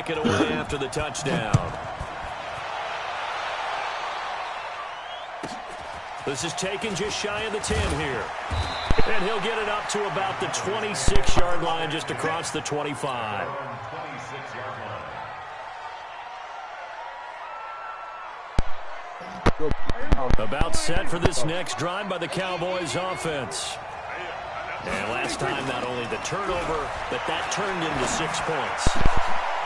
kick it away after the touchdown. This is taken just shy of the 10 here. And he'll get it up to about the 26-yard line, just across the 25. About set for this next drive by the Cowboys offense. And last time, not only the turnover, but that turned into 6 points.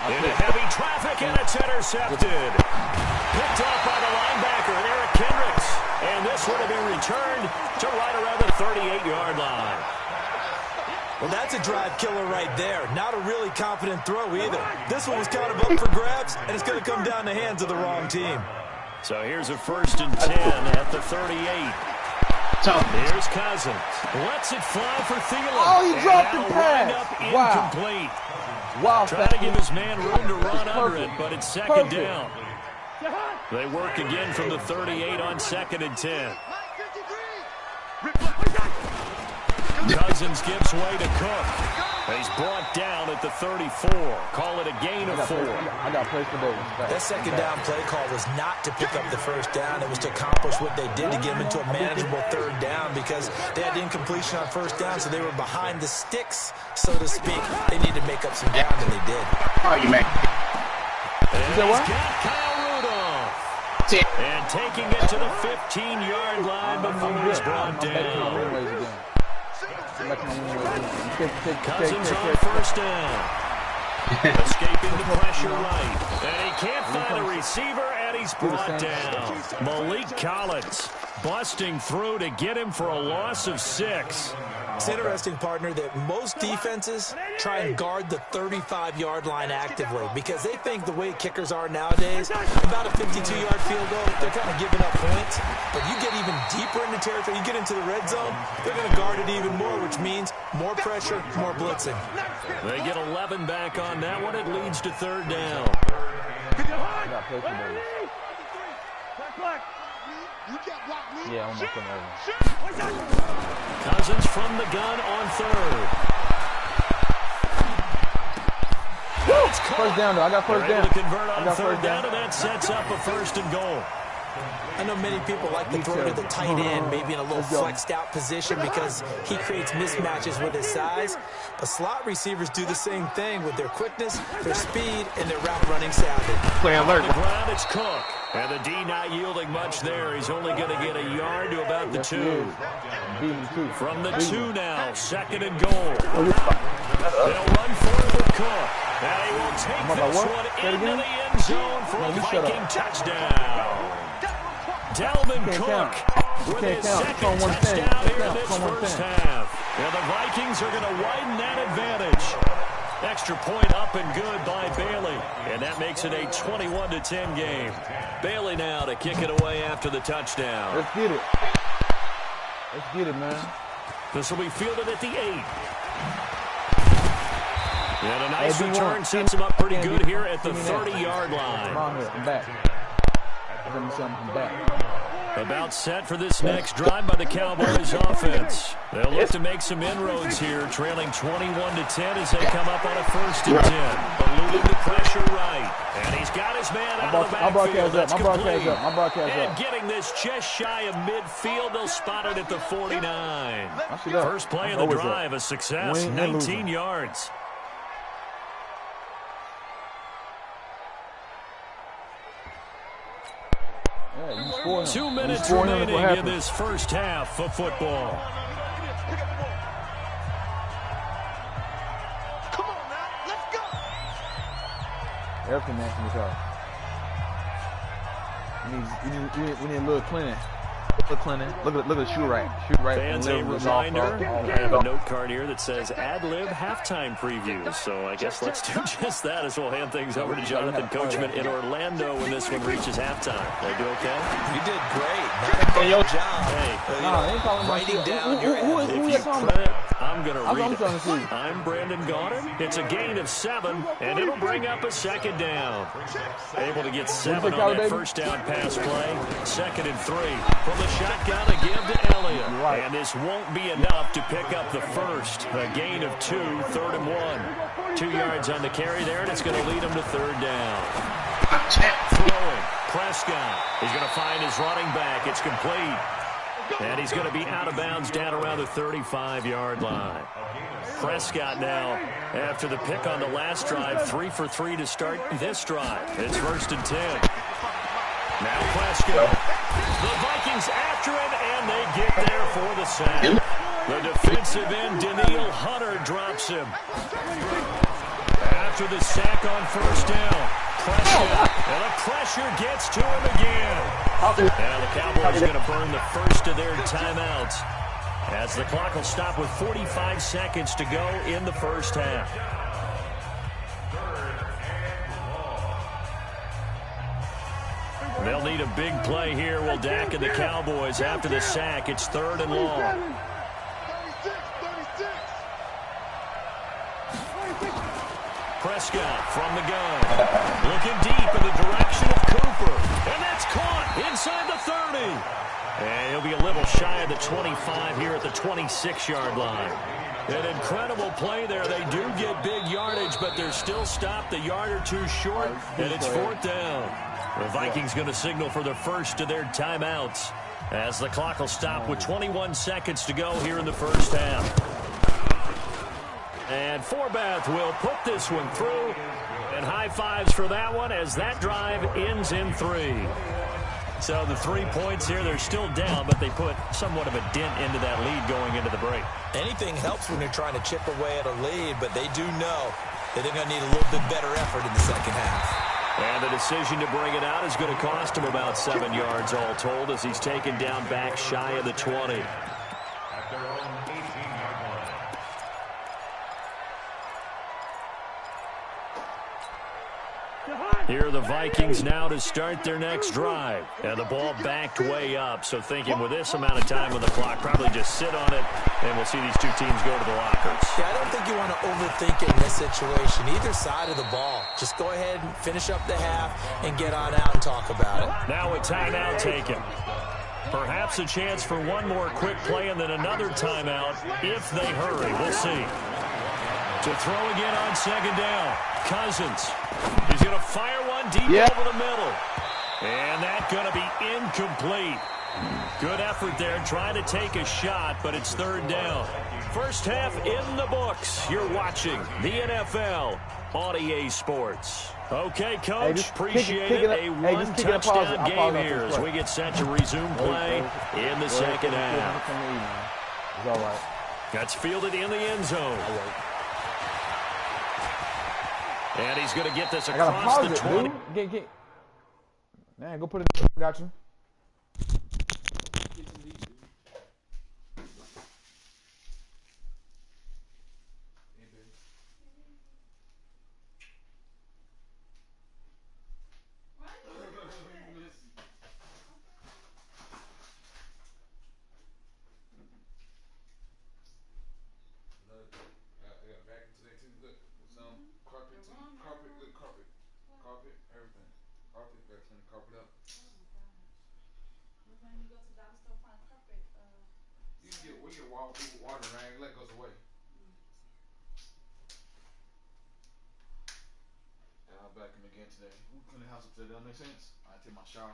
Into heavy traffic, and it's intercepted. Picked off by the linebacker, Eric Kendricks. And this one will be returned to right around the 38-yard line. Well, that's a drive killer right there. Not a really confident throw either. This one was kind of up for grabs, and it's going to come down the hands of the wrong team. So here's a 1st and 10 at the 38. Here's Cousins. Lets it fly for Thielen. Oh, he dropped the pass. Incomplete. Wow. Trying to give his man room to run under it, but it's 2nd down. They work again from the 38 on 2nd and 10. Cousins gives way to Cook. He's brought down at the 34. Call it a gain of 4. I got plays for Davis. That 2nd down play call was not to pick up the 1st down. It was to accomplish what they did to get them into a manageable 3rd down because they had incompletion on 1st down, so they were behind the sticks, so to speak. They needed to make up some ground, and they did. Oh, you make. He's got Kyle Rudolph. And taking it to the 15-yard line before he's brought down. Cousins on 1st down. Escaping the pressure right. And he can't find a receiver, and he's brought down. Malik Collins busting through to get him for a loss of 6. It's interesting, partner, that most defenses try and guard the 35-yard line actively because they think the way kickers are nowadays, about a 52-yard field goal, they're kind of giving up points. But you get even deeper into territory, you get into the red zone, they're going to guard it even more, which means more pressure, more blitzing. They get 11 back on that one. It leads to 3rd down. Yeah, I'm not over. Cousins from the gun on 3rd. First down, though. I got first down. To convert on 3rd down, and that sets up a 1st and goal. I know many people like to throw to the tight end, maybe in a little flexed out position because he creates mismatches with his size. But slot receivers do the same thing with their quickness, their speed, and their route running savvy. Play alert. On the ground, it's Cook. And the D not yielding much there. He's only going to get a yard to about the 2. From the 2 now, 2nd and goal. They'll run forward with Cook. And he will take this one into the end zone for a Viking touchdown. Dalvin Cook with his 2nd touchdown here in this 1st half. And the Vikings are going to widen that advantage. Extra point up and good by Bailey. And that makes it a 21-10 game. Bailey now to kick it away after the touchdown. Let's get it. Let's get it, man. This will be fielded at the 8. And a nice return sets him up pretty good here at the 30-yard line. Come on here, I'm back. I'm back. About set for this next drive by the Cowboys offense. They'll look to make some inroads here, trailing 21-10 as they come up on a 1st and 10. Eluding the pressure right. And he's got his man out of the backfield. That's complete. And getting this just shy of midfield. They'll spot it at the 49. First play of the drive, a success, 19 yards. 2 minutes remaining in this 1st half of football. Come on now, let's go. Air connection is hard. We need a little cleaning. Look at the shoe right. Fans, a reminder, I have a note card here that says ad-lib halftime previews. So I guess let's do just that as we'll hand things over to Jonathan Coachman in Orlando when this one reaches halftime. They do okay? You did great. Not a good job. Hey, writing down your I'm going to read it. I'm Brandon Gaudin. It's a gain of 7, and it'll bring up a second down. Able to get 7 on that first down pass play. 2nd and 3 from the shotgun to give to Elliott. And this won't be enough to pick up the first. A gain of 2, 3rd and 1. 2 yards on the carry there, and it's going to lead him to 3rd down. Throwing. Prescott. He's going to find his running back. It's complete. And he's going to be out of bounds down around the 35-yard line. Prescott now, after the pick on the last drive, 3 for 3 to start this drive. It's 1st and 10. Now Prescott. The Vikings after him, and they get there for the sack. The defensive end, Daniil Hunter, drops him. After the sack on 1st down, Prescott, and the pressure gets to him again. And the Cowboys are going to burn the first of their timeouts as the clock will stop with 45 seconds to go in the first half. They'll need a big play here, will Dak and the Cowboys after the sack. It's 3rd and long. Prescott from the gun. Looking deep in the direction of Cooper. And that's caught inside the 30. And he'll be a little shy of the 25 here at the 26-yard line. An incredible play there. They do get big yardage, but they're still stopped a yard or two short, and it's 4th down. The Vikings going to signal for the first of their timeouts as the clock will stop with 21 seconds to go here in the first half. And Forbath will put this one through. And high fives for that one as that drive ends in 3. So the 3 points here, they're still down, but they put somewhat of a dent into that lead going into the break. Anything helps when you're trying to chip away at a lead, but they do know that they're going to need a little bit better effort in the second half. And the decision to bring it out is going to cost him about 7 yards all told as he's taken down back shy of the 20. Here are the Vikings now to start their next drive. And the ball backed way up, so thinking with this amount of time on the clock, probably just sit on it, and we'll see these two teams go to the lockers. Yeah, I don't think you want to overthink it in this situation, either side of the ball. Just go ahead and finish up the half and get on out and talk about it. Now a timeout taken. Perhaps a chance for one more quick play and then another timeout if they hurry. We'll see. To throw again on 2nd down. Cousins. He's going to fire one deep over the middle. And that's going to be incomplete. Good effort there trying to take a shot, but it's 3rd down. First half in the books. You're watching the NFL on EA Sports. Okay, Coach, appreciate it. A one-touchdown game here as we get set to resume play in the second half. It's all right. That's fielded in the end zone. And he's going to get this across the 20. Man, go put it. Got you. Does that make sense? I take my shower.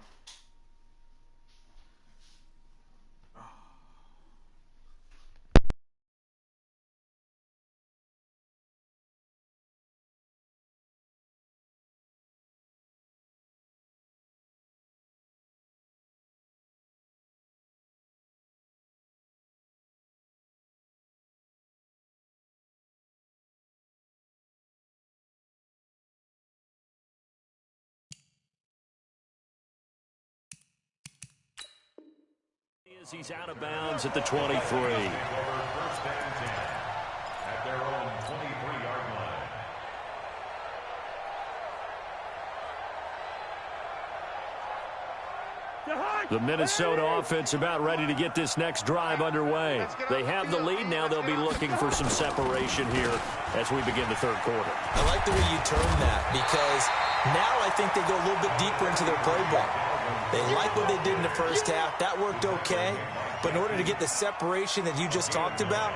He's out of bounds at the 23. At their own 23-yard line. The Minnesota offense about ready to get this next drive underway. They have the lead. Now they'll be looking for some separation here as we begin the third quarter. I like the way you term that because now I think they go a little bit deeper into their playbook. They like what they did in the first half. That worked okay. But in order to get the separation that you just talked about,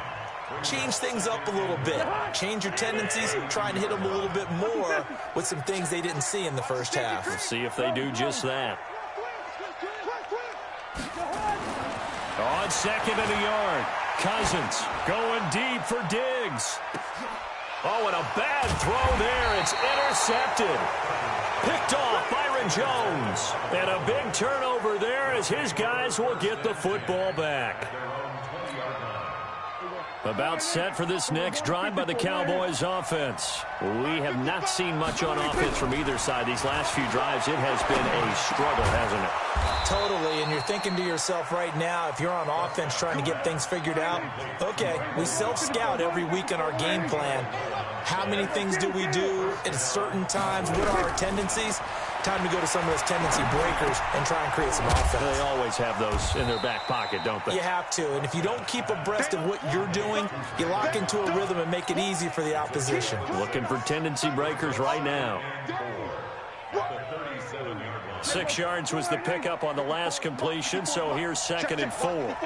change things up a little bit. Change your tendencies, try and hit them a little bit more with some things they didn't see in the first half. We'll see if they do just that. On second and a yard, Cousins going deep for Diggs. Oh, and a bad throw there. It's intercepted. Picked off Byron Jones. And a big turnover there as his guys will get the football back. About set for this next drive by the Cowboys offense. We have not seen much on offense from either side. These last few drives, it has been a struggle, hasn't it? Totally, and you're thinking to yourself right now, if you're on offense trying to get things figured out, okay, we self-scout every week in our game plan. How many things do we do at certain times? What are our tendencies? Time to go to some of those tendency breakers and try and create some offense. They always have those in their back pocket, don't they? You have to, and if you don't keep abreast of what you're doing, you lock into a rhythm and make it easy for the opposition. Looking for tendency breakers right now. 6 yards was the pickup on the last completion, so here's 2nd and 4.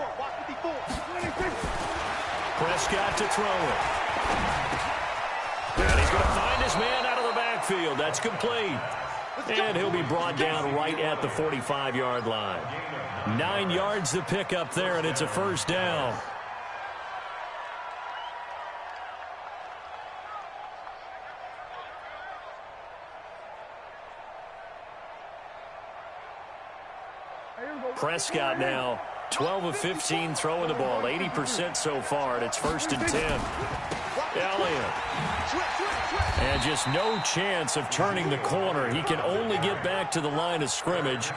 Prescott to throw it. And he's going to find his man out of the backfield. That's complete. And he'll be brought down right at the 45-yard line. 9 yards to pick up there, and it's a first down. Prescott now 12 of 15 throwing the ball, 80% so far, and it's 1st and 10. Elliott. And just no chance of turning the corner. He can only get back to the line of scrimmage.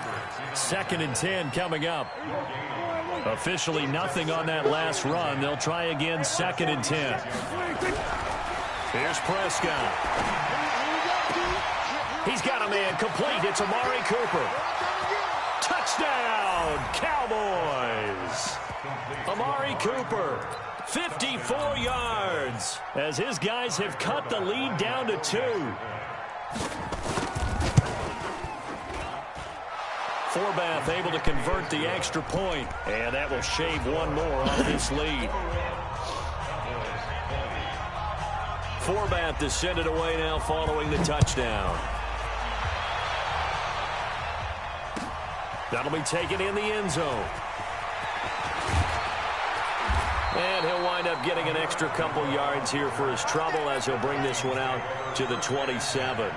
2nd and 10 coming up. Officially nothing on that last run. They'll try again, 2nd and 10. Here's Prescott. He's got a man complete. It's Amari Cooper. Touchdown, Cowboys. Amari Cooper, 54 yards, as his guys have cut the lead down to 2. Forbath able to convert the extra point, and that will shave one more off this lead. Forbath to send it away now following the touchdown. That'll be taken in the end zone. And he'll wind up getting an extra couple yards here for his trouble as he'll bring this one out to the 27.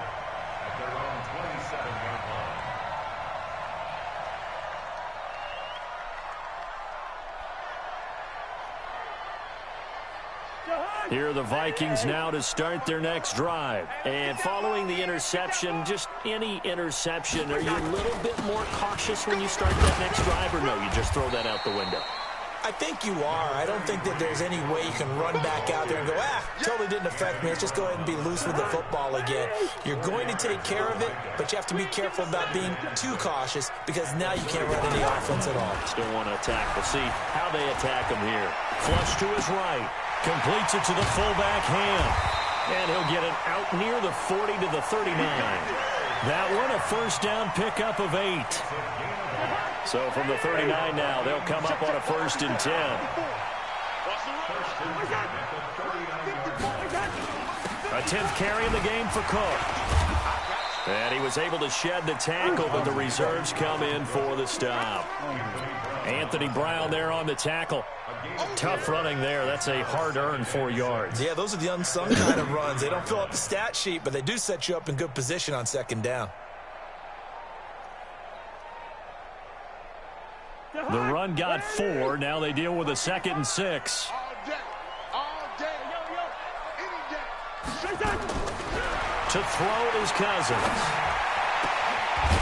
Here are the Vikings now to start their next drive. And following the interception, just any interception, are you a little bit more cautious when you start that next drive, or no, you just throw that out the window? I think you are. I don't think that there's any way you can run back out there and go, totally didn't affect me. Let's just go ahead and be loose with the football again. You're going to take care of it, but you have to be careful about being too cautious because now you can't run any offense at all. Still want to attack. We'll see how they attack him here. Flush to his right. Completes it to the fullback Ham. And he'll get it out near the 40 to the 39. That one a first down pickup of 8. So from the 39 now, they'll come up on a 1st and 10. A 10th carry in the game for Cook. And he was able to shed the tackle, but the reserves come in for the stop. Anthony Brown there on the tackle. Tough running there. That's a hard-earned 4 yards. Yeah, those are the unsung kind of runs. They don't fill up the stat sheet, but they do set you up in good position on 2nd down. The run got 4. Now they deal with a 2nd and 6. To throw is Cousins.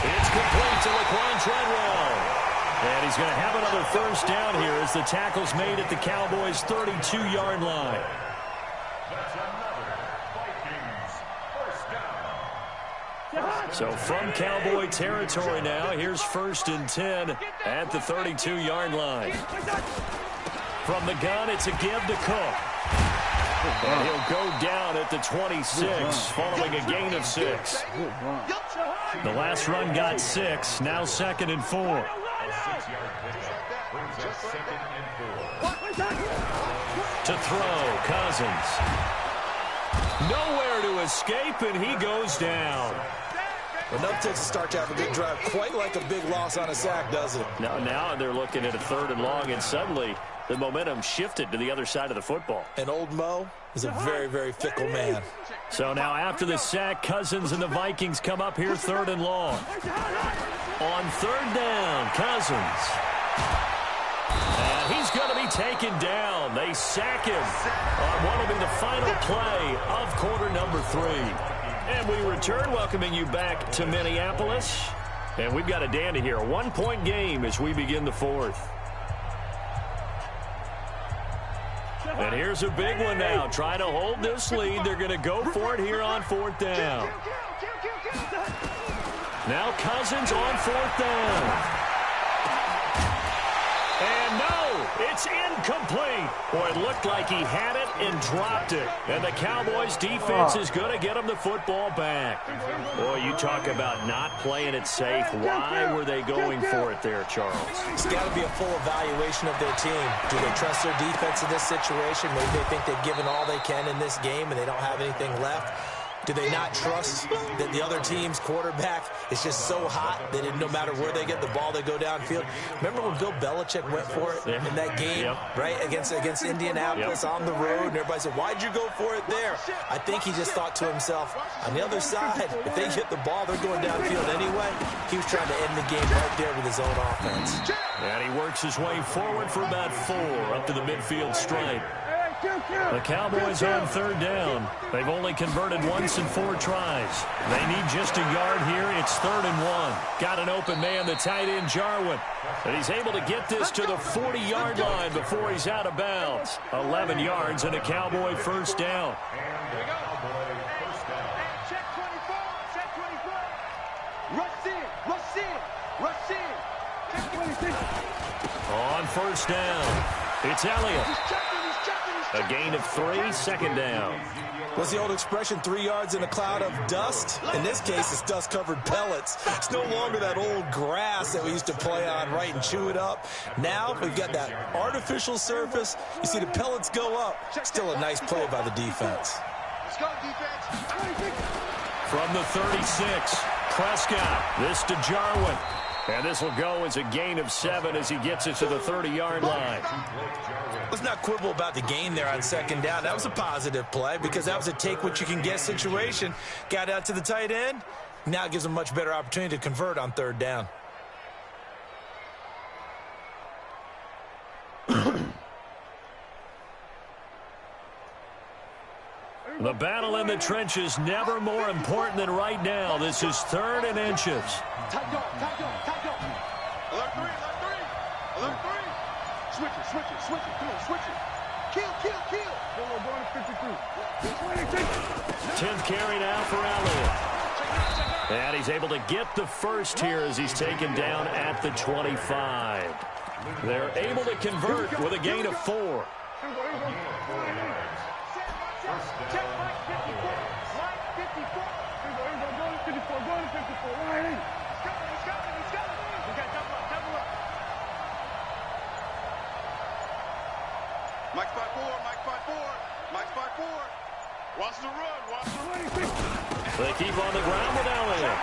It's complete to Laquan Treadwell. And he's going to have another first down here as the tackle's made at the Cowboys' 32-yard line. So from Cowboy territory now, here's 1st and 10 at the 32-yard line. From the gun, it's a give to Cook. And he'll go down at the 26 following a gain of 6. The last run got 6, now 2nd and 4. To throw, Cousins. Nowhere to escape, and he goes down. Enough to start to have a good drive, quite like a big loss on a sack, doesn't it? Now they're looking at a 3rd and long, and suddenly the momentum shifted to the other side of the football. And old Mo is a very, very fickle man. So now after the sack, Cousins and the Vikings come up here 3rd and long. On 3rd down, Cousins. And he's going to be taken down. They sack him on what will be the final play of quarter number 3. And we return, welcoming you back to Minneapolis. And we've got a dandy here, a 1-point game as we begin the 4th. And here's a big one now. Trying to hold this lead. They're going to go for it here on 4th down. Now Cousins on 4th down. And no, it's incomplete. Boy, it looked like he had it and dropped it. And the Cowboys defense is going to get him the football back. Boy, you talk about not playing it safe. Why were they going for it there, Charles? It's got to be a full evaluation of their team. Do they trust their defense in this situation? Maybe they think they've given all they can in this game and they don't have anything left. Do they not trust that the other team's quarterback is just so hot that no matter where they get the ball, they go downfield? Remember when Bill Belichick went for it in that game, right, against Indianapolis on the road, and everybody said, why'd you go for it there? I think he just thought to himself, on the other side, if they get the ball, they're going downfield anyway. He was trying to end the game right there with his own offense. And he works his way forward for about 4 up to the midfield stripe. The Cowboys on 3rd down. They've only converted once in 4 tries. They need just a yard here. It's 3rd and 1. Got an open man, the tight end, Jarwin. But he's able to get this to the 40-yard line before he's out of bounds. 11 yards and a Cowboy 1st down. Check 24, check 24. Rush in, rush in, rush in. Check 26. On 1st down, it's Elliott. A gain of 3, 2nd down. What's the old expression, 3 yards in a cloud of dust? In this case, it's dust-covered pellets. It's no longer that old grass that we used to play on, right, and chew it up. Now we've got that artificial surface. You see the pellets go up. Still a nice play by the defense. Let's go, defense. From the 36, Prescott. This to Jarwin. And this will go as a gain of 7 as he gets it to the 30-yard line. Let's not quibble about the gain there on 2nd down. That was a positive play because that was a take-what-you-can-get situation. Got out to the tight end. Now it gives him a much better opportunity to convert on 3rd down. The battle in the trenches never more important than right now. This is 3rd and inches. Tight go, tight go, tight go. Alert 3, alert 3. Alert 3. Switch it, switch it, switch it. Come on, switch it. Kill, kill, kill. Going to 52. 10th carry now for Elliott. And he's able to get the 1st here as he's taken down at the 25. They're able to convert with a gain of 4. Check Mike 54. Mike 54. Going to 54. Going to 54. He's coming. He's coming. He's coming. We got double up. Double up. Mike 54. Mike 54. Mike 54. Watch the run. Watch the run. They keep on the ground with Elliott.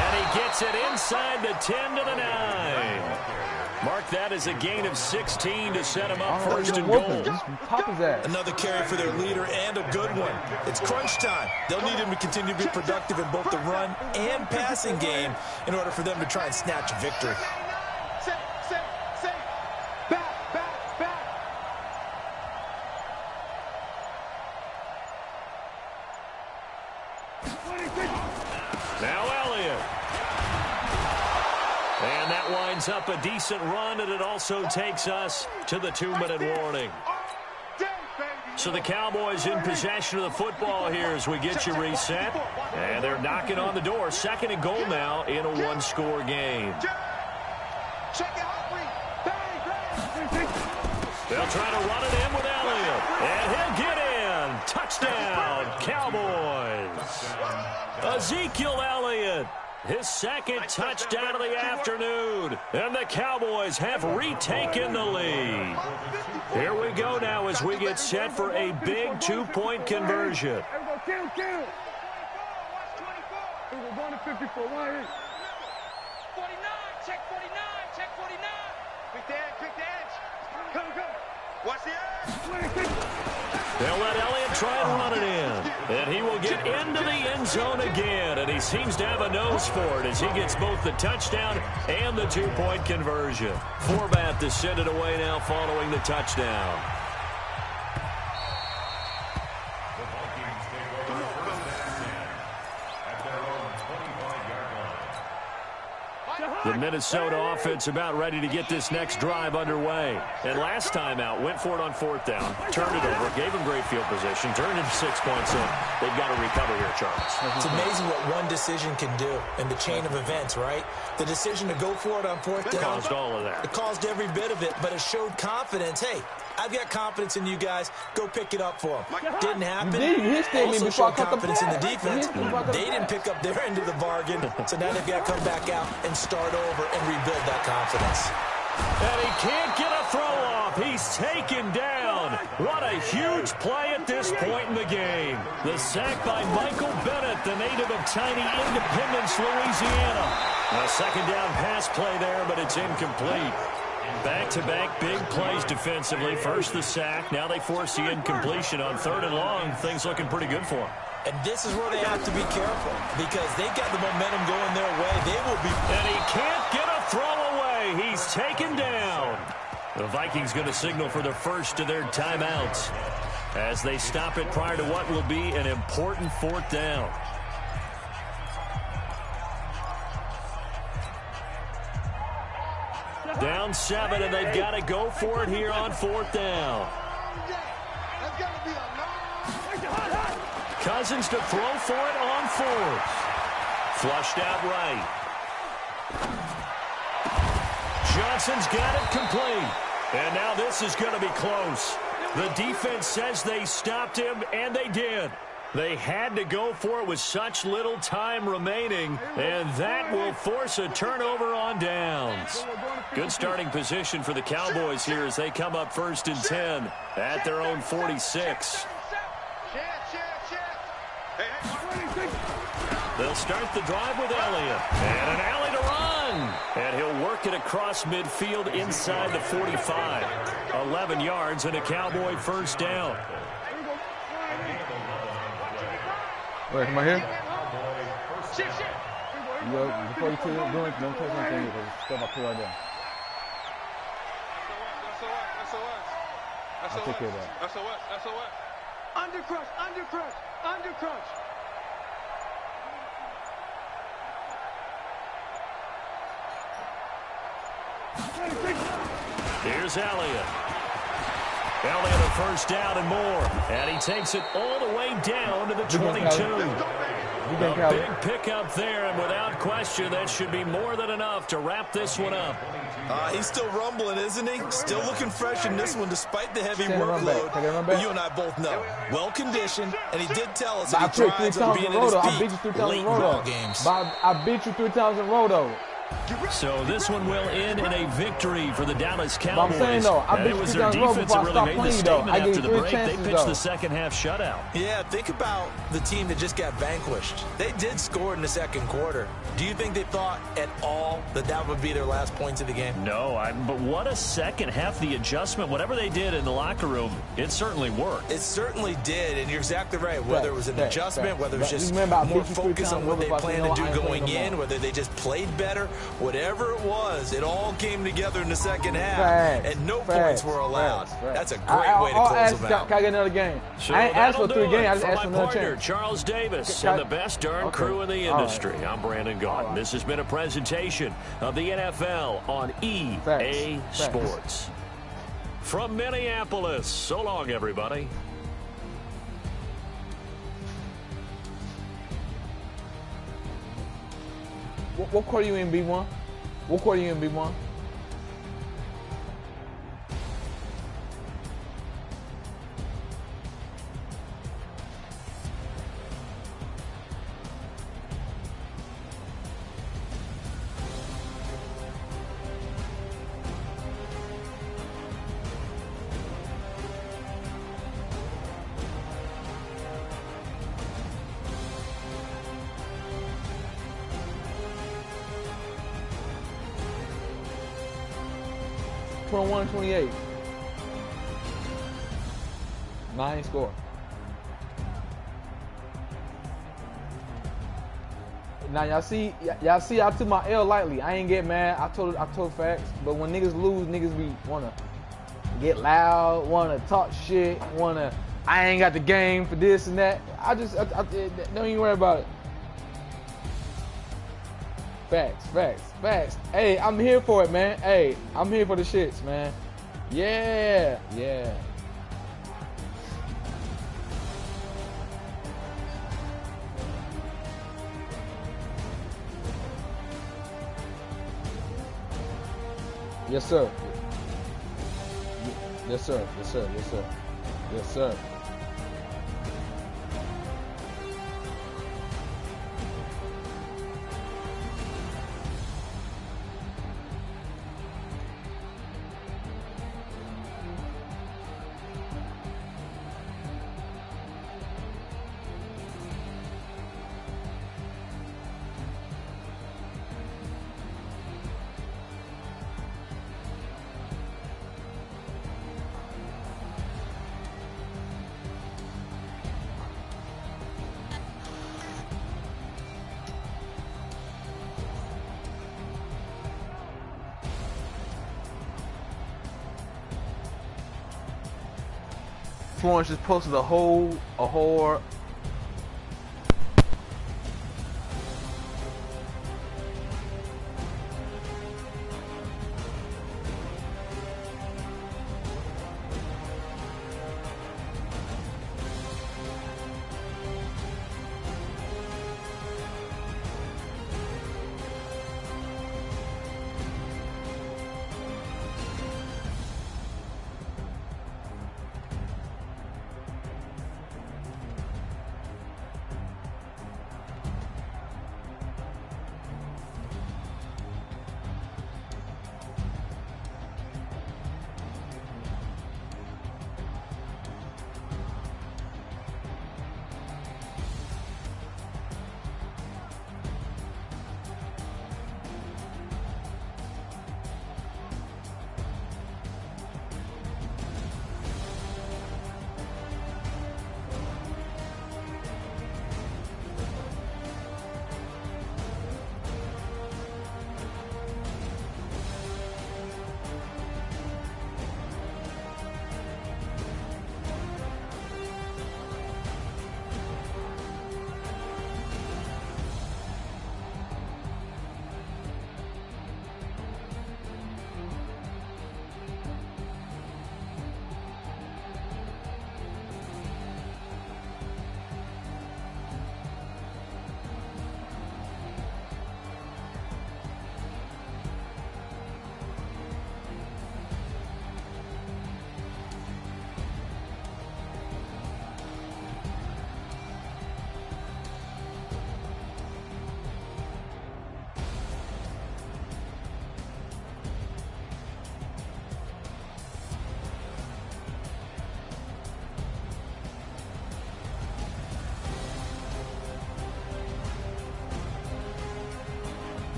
And he gets it inside the 10 to the 9. Mark that as a gain of 16 to set him up 1st and goal. Pop his ass. Another carry for their leader and a good one. It's crunch time. They'll need him to continue to be productive in both the run and passing game in order for them to try and snatch a victory. Set. Back. Now Elliott. And that winds up a decent run, and it also takes us to the 2-minute warning. So the Cowboys in possession of the football here as we get you reset. And they're knocking on the door. 2nd and goal now in a one-score game. They'll try to run it in with Elliott. And he'll get in. Touchdown, Cowboys. Ezekiel Elliott, his 2nd touchdown of the afternoon. And the Cowboys have retaken the lead. Here we go now as we get set for a big 2-point conversion. We're going to 54. 49, check 49, check 49. Quick the edge. Come. Watch the edge. They'll let Elliott try and run it in. And he will get into the end zone again. And he seems to have a nose for it as he gets both the touchdown and the 2-point conversion. Forbat to send it away now following the touchdown. The Minnesota offense about ready to get this next drive underway. And last time out, went for it on 4th down, turned it over, gave them great field position, turned into 6 points in. They've got to recover here, Charles. It's amazing what one decision can do in the chain of events, right? The decision to go for it on 4th down. Caused all of that. It caused every bit of it, but it showed confidence. Hey, I've got confidence in you guys. Go pick it up for them. Didn't happen. Also showed confidence in the defense. They didn't pick up their end of the bargain, so now they've got to come back out and start over and rebuild that confidence. And he can't get a throw off. He's taken down. What a huge play at this point in the game. The sack by Michael Bennett, the native of tiny Independence, Louisiana. A 2nd down pass play there, but it's incomplete. Back-to-back big plays defensively. First the sack. Now they force the incompletion on 3rd and long. Things looking pretty good for them. And this is where they have to be careful because they've got the momentum going their way. They will be. And he can't get a throw away. He's taken down. The Vikings going to signal for the first of their timeouts as they stop it prior to what will be an important 4th down. Down 7, and they've got to go for it here on 4th down. Cousins to throw for it on 4th. Flushed out right. Johnson's got it complete. And now this is going to be close. The defense says they stopped him, and they did. They had to go for it with such little time remaining, and that will force a turnover on downs. Good starting position for the Cowboys here as they come up 1st and 10 at their own 46. They'll start the drive with Elliott. And an alley to run. And he'll work it across midfield inside the 45. 11 yards and a Cowboy 1st down. Wait, am I here? Yo, before you do it, don't touch anything because stuff I put right there. I'll take care of that. SOS. Undercrush. Here's Elliott. Elliott a 1st down and more. And he takes it all the way down to the 22. A big pickup there, and without question, that should be more than enough to wrap this one up. He's still rumbling, isn't he? Still looking fresh in this one despite the heavy workload. But you and I both know. Well-conditioned, and he did tell us that he thrives on being at his peak late in ball games. I beat you 3 times in a row, though. So this one will end in a victory for the Dallas Cowboys. I'm saying, though, I beat you 3 times in a row before I stopped playing, though. I gave you 3 chances, They pitched the second-half shutout. Yeah, think about the team that just got vanquished. They did score in the 2nd quarter. Do you think they thought at all that that would be their last points of the game? No, but what a second half. The adjustment, whatever they did in the locker room, it certainly worked. It certainly did, and you're exactly right. Whether it was an adjustment, whether it was just more focus on what they planned to do going in, whether they just played better, whatever it was, it all came together in the 2nd half, and no points were allowed. That's a great way to close them out. Can I get another game? So I ain't asked for 3 games. I just asked for another partner, chance. Charles Davis, and the best darn crew in the industry. I'm Brandon Gaudin. This has been a presentation of the NFL on EA Sports. From Minneapolis, so long, everybody. What quarter you in, B1? What quarter you in, B1? One 28. 9 score. Now y'all see I took my L lightly. I ain't get mad. I told facts. But when niggas lose, niggas be wanna get loud, wanna talk shit, I ain't got the game for this and that. I don't even worry about it. Facts. Hey, I'm here for it, man. Hey, I'm here for the shits, man. Yeah. Yes, sir. Yes, sir. Florence just posted a whore.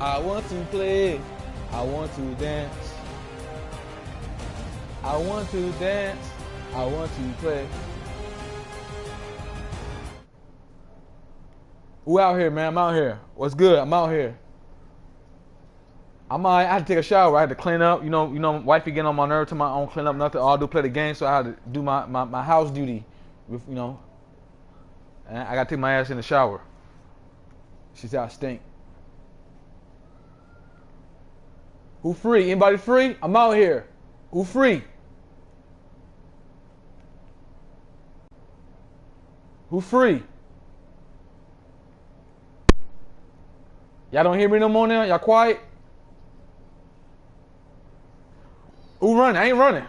I want to play. I want to dance. I want to dance. I want to play. Who out here, man? I'm out here. What's good? I'm out here. I had to take a shower. I had to clean up. You know, wifey getting on my nerve to my own clean up nothing. All I do play the game, so I had to do my house duty. With, you know, and I got to take my ass in the shower. She said I stink. Who free? Anybody free? I'm out here. Who free? Who free? Y'all don't hear me no more now? Y'all quiet? Who running? I ain't running.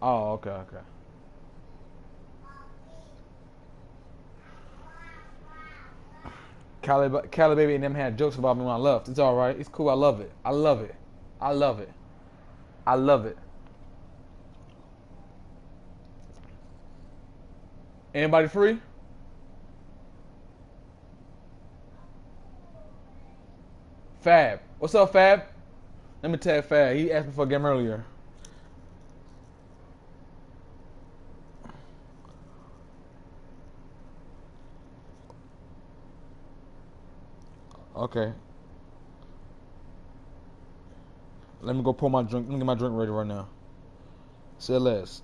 Oh, okay. Cali baby and them had jokes about me when I left. It's all right. It's cool. I love it. I love it. I love it. I love it. Anybody free? Fab. What's up, Fab? Let me tag Fab. He asked me for a game earlier. Okay. Let me go pour my drink. Let me get my drink ready right now. Say less.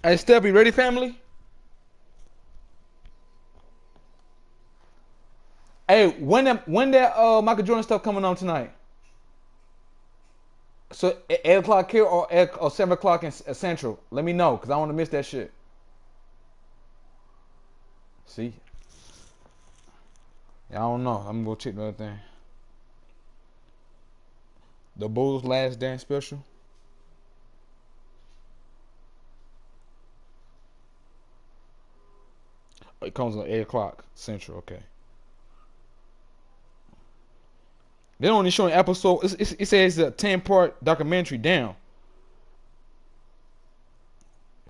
Hey, Steph, you ready, family? Hey, when that Michael Jordan stuff coming on tonight? So 8 o'clock here or 7 o'clock in Central. Let me know, cause I want to miss that shit. See? Yeah, I don't know. I'm gonna go check the other thing. The Bulls Last Dance special. It comes on 8 o'clock Central. Okay. They only showing episode. It says a 10-part documentary. Damn.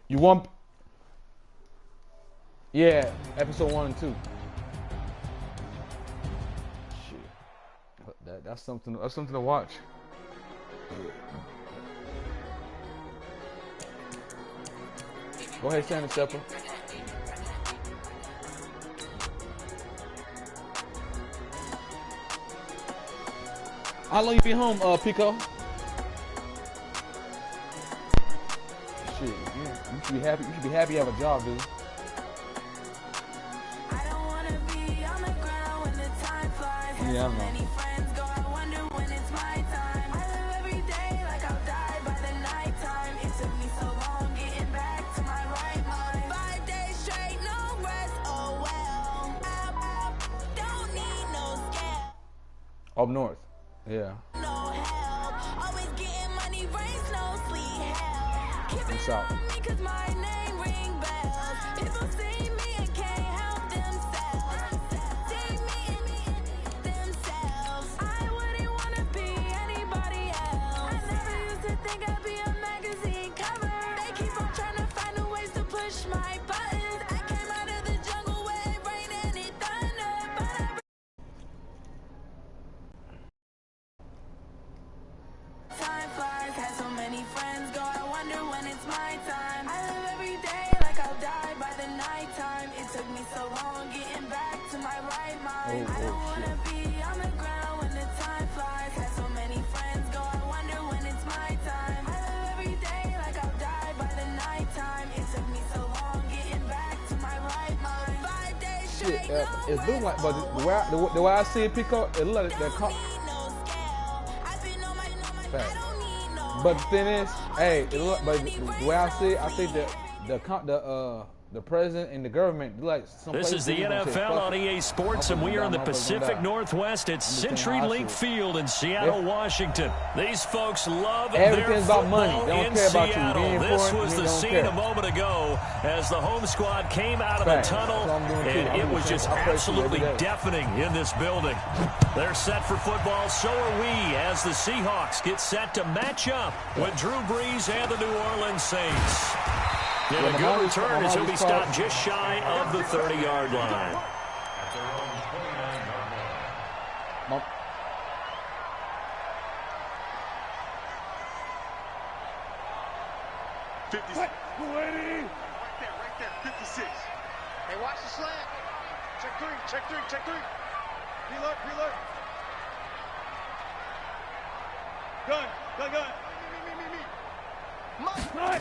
You want? Yeah, episode 1 and 2. Shit. That's something. That's something to watch. Go ahead, Shannon Shepard. How long you be home, Pico? Shit, yeah. You should be happy. You should be happy you have a job, dude. I don't wanna be on the ground when the time flies. Yeah, I know. Friends go, I wonder when it's my time. I live every day like I'll die by the nighttime. It took me so long getting back to my right mind. Up north. Yeah. I'm south. It looks like, but the way I see it pick up, it looks like that car. But the thing is, hey, it look, but the way I see it, I think that the president and the government, like some. This is the NFL on EA Sports, and we are in the Pacific Northwest at CenturyLink Field in Seattle, Washington. These folks love everything's their about money. They don't in care about Seattle. you. This was the scene a moment ago as the home squad came out of the tunnel, and it was just absolutely deafening in this building. They're set for football, so are we, as the Seahawks get set to match up with Drew Brees and the New Orleans Saints. And a good return as he'll be stopped just shy of the 30-yard line. Right there, 56. Hey, watch the slant. Check three. Peel up. Gun. Me.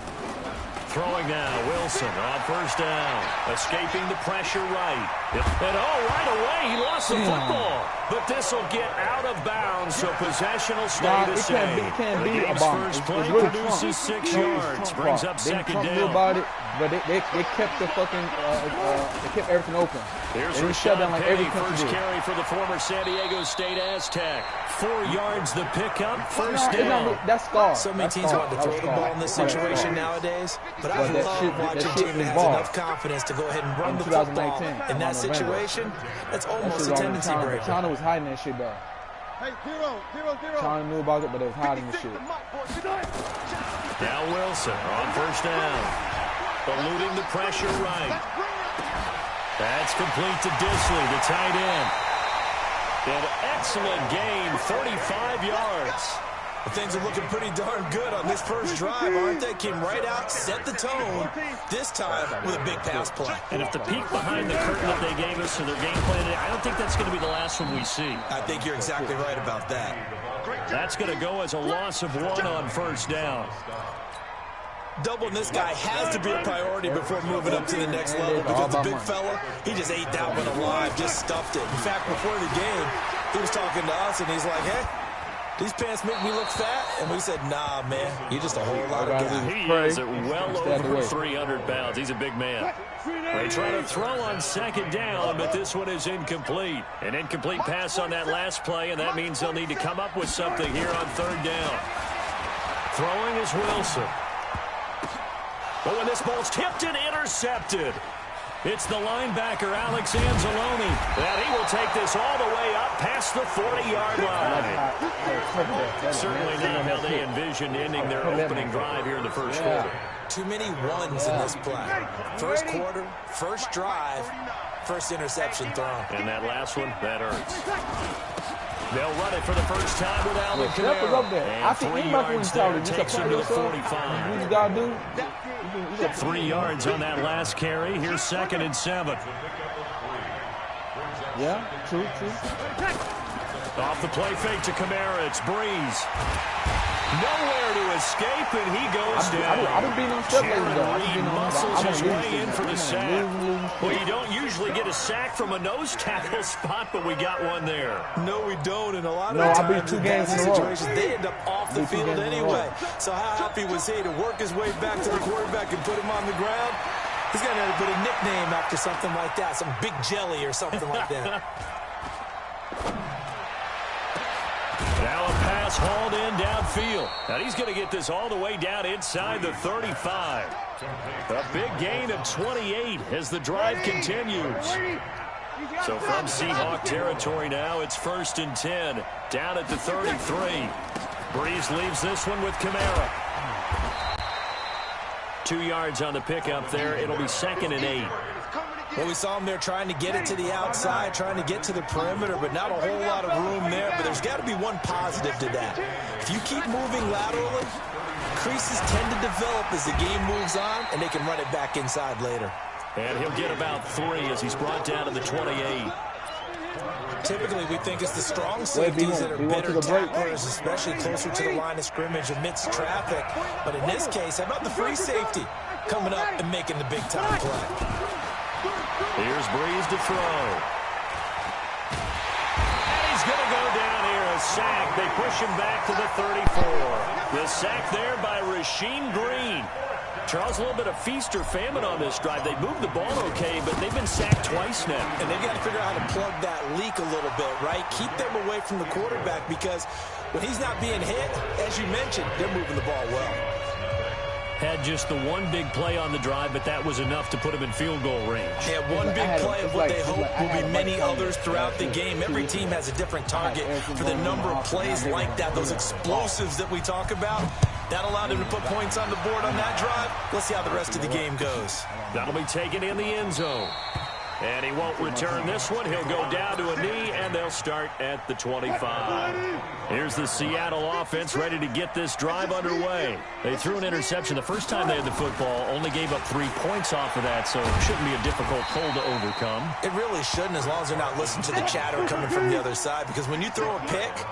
Throwing now, Wilson on first down. Escaping the pressure right. And right away, he lost the football. But this will get out of bounds, so possession will stay the same. The game's first play produces 6 yards. Brings up second down. About it, but they kept the fucking, they kept everything open. Here's Rashad Penny, first carry for the former San Diego State Aztec. 4 yards the pickup, first down. That's scar. So many teams want to throw the ball in this situation nowadays, but I love watching a team that has enough confidence to go ahead and run the football. In that situation, that's almost a tendency breaker. China was hiding that shit, though. Hey, 0. China knew about it, but they was hiding the shit. Now Wilson on first down. Eluding the pressure right. That's complete to Disley, the tight end. An excellent gain, 45 yards. Things are looking pretty darn good on this first drive, aren't they? Came right out, set the tone, this time with a big pass play. And if the peek behind the curtain that they gave us to their game plan, I don't think that's going to be the last one we see. I think you're exactly right about that. That's going to go as a loss of 1 on first down. Doubling this guy has to be a priority before moving up to the next level, because the big fella, he just ate that one alive, just stuffed it. In fact, before the game, he was talking to us, and he's like, hey, these pants make me look fat. And we said, nah, man, you're just a whole lot of guy. He is at well over 300 pounds. He's a big man. They try to throw on second down, but this one is incomplete. An incomplete pass on that last play, and that means they'll need to come up with something here on third down. Throwing is Wilson. But when this ball's tipped and intercepted, it's the linebacker, Alex Anzalone, that he will take this all the way up past the 40-yard line. Certainly not how they envisioned ending their opening drive here in the first quarter. Too many ones in this play. First quarter, first drive, first interception thrown. And that last one, that hurts. They'll run it for the first time with Alvin Kamara. And 3 yards there takes him to the 45. You gotta do. 3 yards on that last carry. Here's 2nd and 7. Yeah, true. Off the play fake to Kamara. It's Brees. Nowhere to escape, and he goes down. I've been beating on stuff lately, though. He muscles his way in for the sack. Well, you don't usually get a sack from a nose tackle spot, but we got one there. No, we don't. And a lot of times in that situation, they end up off the field anyway. So how happy was he to work his way back to the quarterback and put him on the ground? He's got to put a nickname after something like that, some big jelly or something like that. pass hauled in downfield. And he's going to get this all the way down inside the 35. A big gain of 28 as the drive continues. So from Seahawk territory now, it's 1st and 10, down at the 33. Breeze leaves this one with Kamara. 2 yards on the pickup there. It'll be 2nd and 8. Well, we saw him there trying to get it to the outside, trying to get to the perimeter, but not a whole lot of room there. But there's got to be one positive to that. If you keep moving laterally, creases tend to develop as the game moves on, and they can run it back inside later. And he'll get about 3 as he's brought down to the 28. Typically, we think it's the strong safeties that are better tacklers, especially closer to the line of scrimmage amidst traffic. But in this case, how about the free safety coming up and making the big-time play? Here's Breeze to throw. And he's going to go down here, a sack. They push him back to the 34. The sack there by Rasheem Green. Charles, a little bit of feast or famine on this drive. They moved the ball okay, but they've been sacked twice now. And they've got to figure out how to plug that leak a little bit, right? Keep them away from the quarterback because when he's not being hit, as you mentioned, they're moving the ball well. Had just the one big play on the drive, but that was enough to put him in field goal range. Yeah, one big play of what they hope will be many others throughout the game. Every team has a different target for the number of plays like that, those explosives that we talk about. That allowed him to put points on the board on that drive. Let's see how the rest of the game goes. That'll be taken in the end zone. And he won't return this one. He'll go down to a knee, and they'll start at the 25. Here's the Seattle offense ready to get this drive underway. They threw an interception the first time they had the football, only gave up 3 points off of that, so it shouldn't be a difficult pull to overcome. It really shouldn't, as long as they're not listening to the chatter coming from the other side, because when you throw a pick,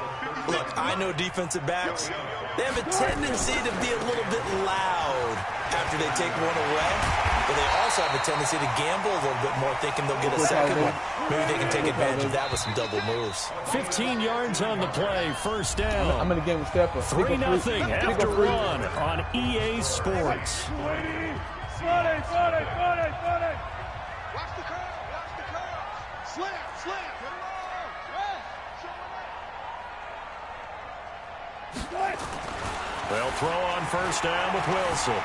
look, I know defensive backs, they have a tendency to be a little bit loud after they take one away. But they also have a tendency to gamble a little bit more, thinking they'll get a second one. Maybe they can take advantage of that with some double moves. 15 yards on the play, 1st down. I'm in the game with Stepper. 3-0 after run on EA Sports. Watch the curve. Slam. They'll throw on 1st down with Wilson.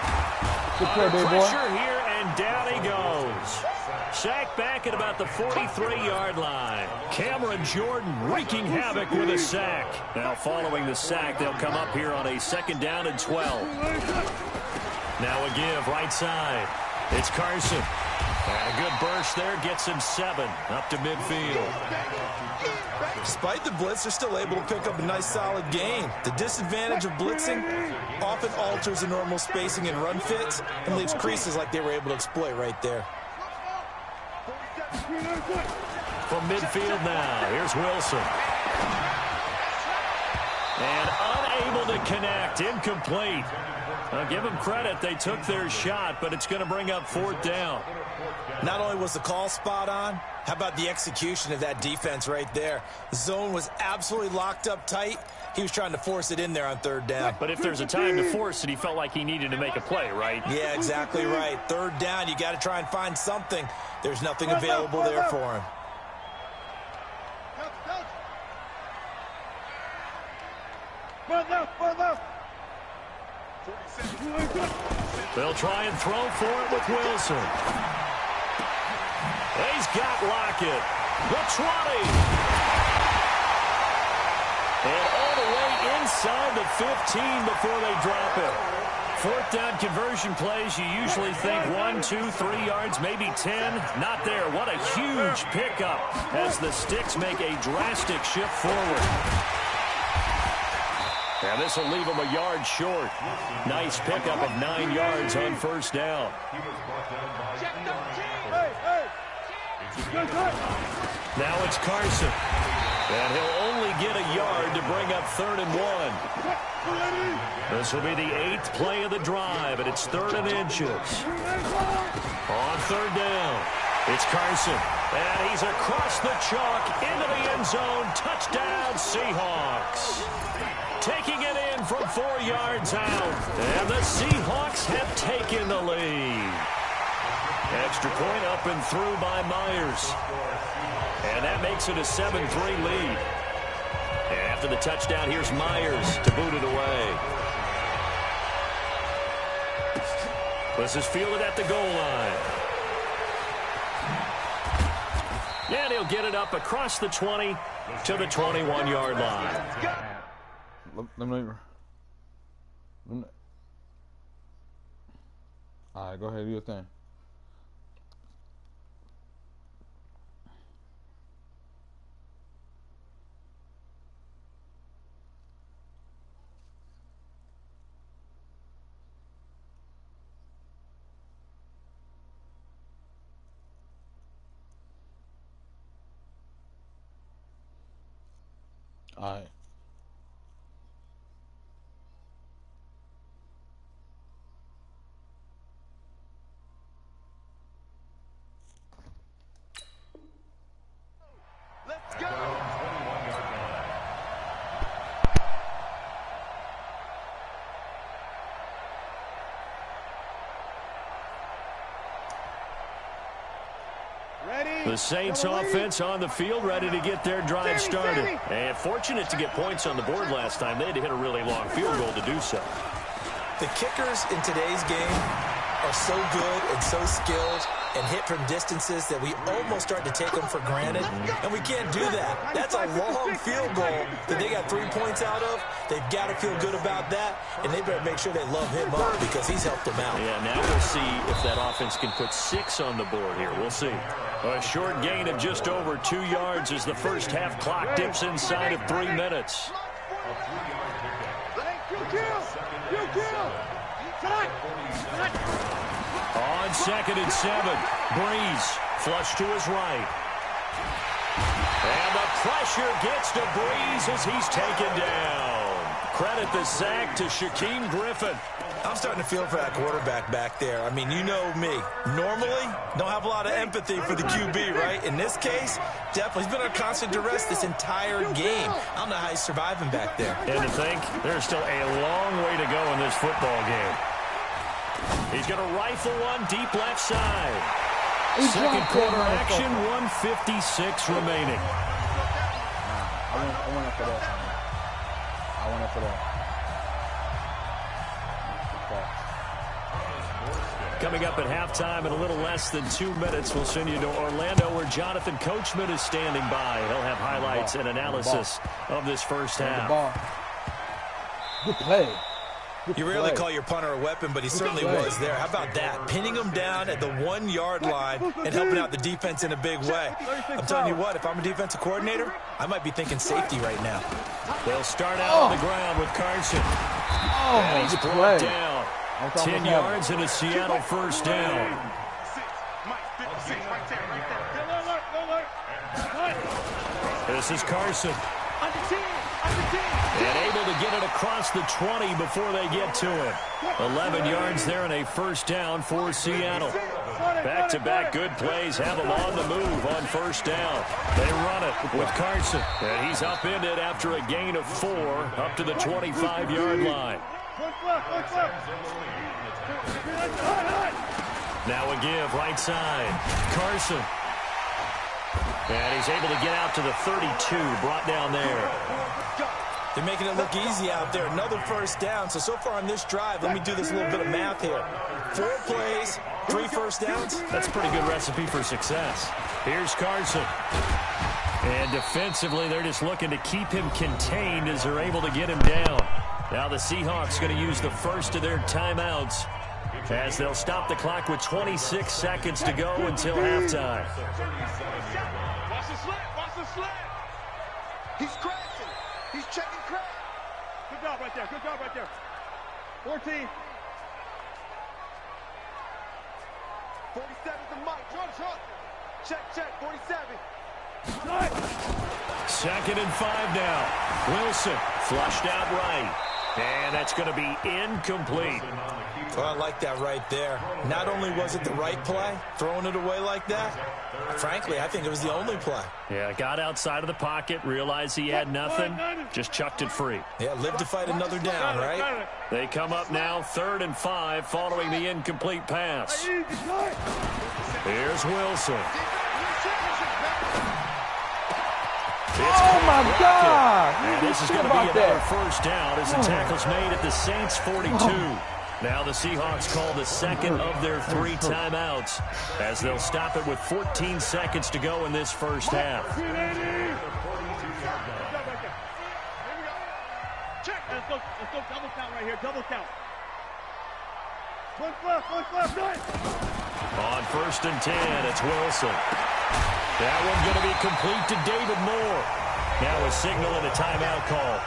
Good play, big boy. Pressure here, and down he goes. Sacked back at about the 43-yard line. Cameron Jordan wreaking havoc with a sack. Now following the sack, they'll come up here on a 2nd down and 12. Now a give right side. It's Carson. And a good burst there gets him 7 up to midfield. Despite the blitz, they're still able to pick up a nice solid gain. The disadvantage of blitzing often alters the normal spacing and run fits and leaves creases like they were able to exploit right there. From midfield now, here's Wilson. And unable to connect, incomplete. I'll give them credit, they took their shot, but it's going to bring up 4th down. Not only was the call spot on, how about the execution of that defense right there? The zone was absolutely locked up tight. He was trying to force it in there on 3rd down. But if there's a time to force it, he felt like he needed to make a play, right? Yeah, exactly right. 3rd down, you got to try and find something. There's nothing available there for him. They'll try and throw for it with Wilson. He's got Lockett. The 20. And all the way inside the 15 before they drop it. 4th down conversion plays, you usually think 1, 2, 3 yards, maybe 10. Not there. What a huge pickup as the Sticks make a drastic shift forward. And this will leave them a yard short. Nice pickup of 9 yards on 1st down. Now it's Carson. And he'll only get a yard to bring up 3rd and 1. This will be the 8th play of the drive, and it's 3rd and inches. On 3rd down, it's Carson. And he's across the chalk into the end zone. Touchdown, Seahawks. Taking it in from 4 yards out. And the Seahawks have taken the lead. Extra point up and through by Myers. And that makes it a 7-3 lead. And after the touchdown, here's Myers to boot it away. This is fielded at the goal line. And he'll get it up across the 20 to the 21-yard line. All right, go ahead, do your thing. All right. Let's go. The Saints offense on the field, ready to get their drive started. And fortunate to get points on the board last time. They had to hit a really long field goal to do so. The kickers in today's game are so good and so skilled and hit from distances that we almost start to take them for granted, and we can't do that. That's a long field goal that they got 3 points out of. They've got to feel good about that, and they better make sure they love him up because he's helped them out. Yeah, now we'll see if that offense can put 6 on the board here. We'll see. A short gain of just over 2 yards as the first half clock dips inside of 3 minutes. On 2nd and 7, Breeze flush to his right. And the pressure gets to Breeze as he's taken down. Credit the sack to Shaquem Griffin. I'm starting to feel for that quarterback back there. I mean, you know me. Normally, don't have a lot of empathy for the QB, right? In this case, definitely. He's been under constant duress this entire game. I don't know how he's surviving back there. And to think, there's still a long way to go in this football game. He's going to rifle one deep left side. Second quarter action, 1:56 remaining. I went up for that. I went up for that. Coming up at halftime in a little less than 2 minutes, we'll send you to Orlando where Jonathan Coachman is standing by. He'll have highlights and analysis of this first half. Good play. You rarely call your punter a weapon, but he certainly was there. How about that? Pinning him down at the 1-yard line and helping out the defense in a big way. I'm telling you what, if I'm a defensive coordinator, I might be thinking safety right now. They'll start out on the ground with Carson. And he's brought down. 10 yards and a Seattle first down. This is Carson. And able to get it across the 20 before they get to it. 11 yards there and a first down for Seattle. Back-to-back good plays have them on the move on first down. They run it with Carson. And he's upended after a gain of 4 up to the 25-yard line. Now a give right side. Carson. And he's able to get out to the 32, brought down there. They're making it look easy out there. Another first down. So far on this drive, let me do this little bit of math here. 4 plays, 3 first downs. That's a pretty good recipe for success. Here's Carson. And defensively, they're just looking to keep him contained as they're able to get him down. Now the Seahawks going to use the first of their timeouts as they'll stop the clock with 26 seconds to go until halftime. Watch the slant. Watch the slant. He's crashing. He's checking crash. Good job right there. Good job right there. 14. 47 to Mike. Drop. Check. 47. 2nd and 5 now. Wilson flushed out right. And that's going to be incomplete. Well, I like that right there. Not only was it the right play, throwing it away like that, frankly, I think it was the only play. Yeah, got outside of the pocket, realized he had nothing, just chucked it free. Yeah, live to fight another down, right? They come up now 3rd and 5 following the incomplete pass. Here's Wilson. Oh, my God. And this is going to be another first down as the tackle's made at the Saints' 42. Now the Seahawks call the second of their 3 timeouts as they'll stop it with 14 seconds to go in this first half. Check. Let's go double count right here. Double count. One fluff. On 1st and 10, it's Wilson. That one's going to be complete to David Moore. Now a signal and a timeout call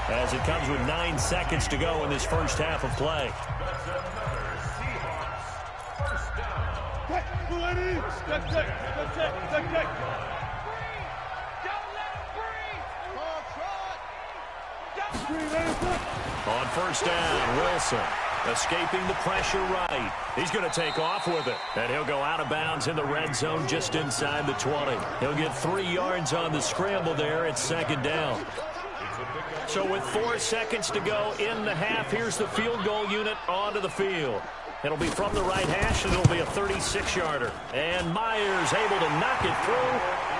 as it comes with 9 seconds to go in this first half of play. On 1st down, Wilson escaping the pressure right. He's going to take off with it. And he'll go out of bounds in the red zone just inside the 20. He'll get 3 yards on the scramble there at 2nd down. So with 4 seconds to go in the half, here's the field goal unit onto the field. It'll be from the right hash, and it'll be a 36-yarder. And Myers able to knock it through.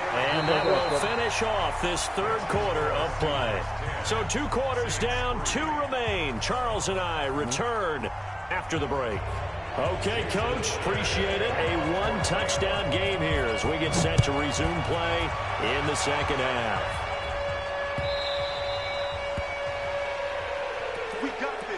And that will finish off this 3rd quarter of play. So 2 quarters down, 2 remain. Charles and I return after the break. Okay, Coach, appreciate it. A 1-touchdown game here as we get set to resume play in the 2nd half. We got this.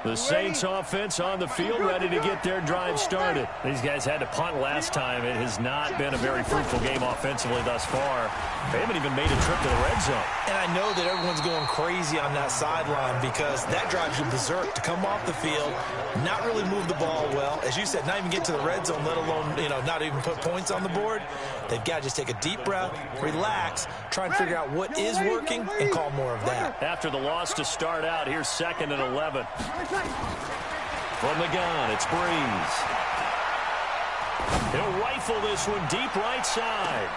The Saints offense on the field, ready to get their drive started. These guys had to punt last time. It has not been a very fruitful game offensively thus far. They haven't even made a trip to the red zone. And I know that everyone's going crazy on that sideline because that drives you berserk to come off the field, not really move the ball well. As you said, not even get to the red zone, let alone, not even put points on the board. They've got to just take a deep breath, relax, try and figure out what is working, and call more of that. After the loss to start out, here's 2nd and 11. From the gun, it's Breeze. He'll rifle this one deep right side.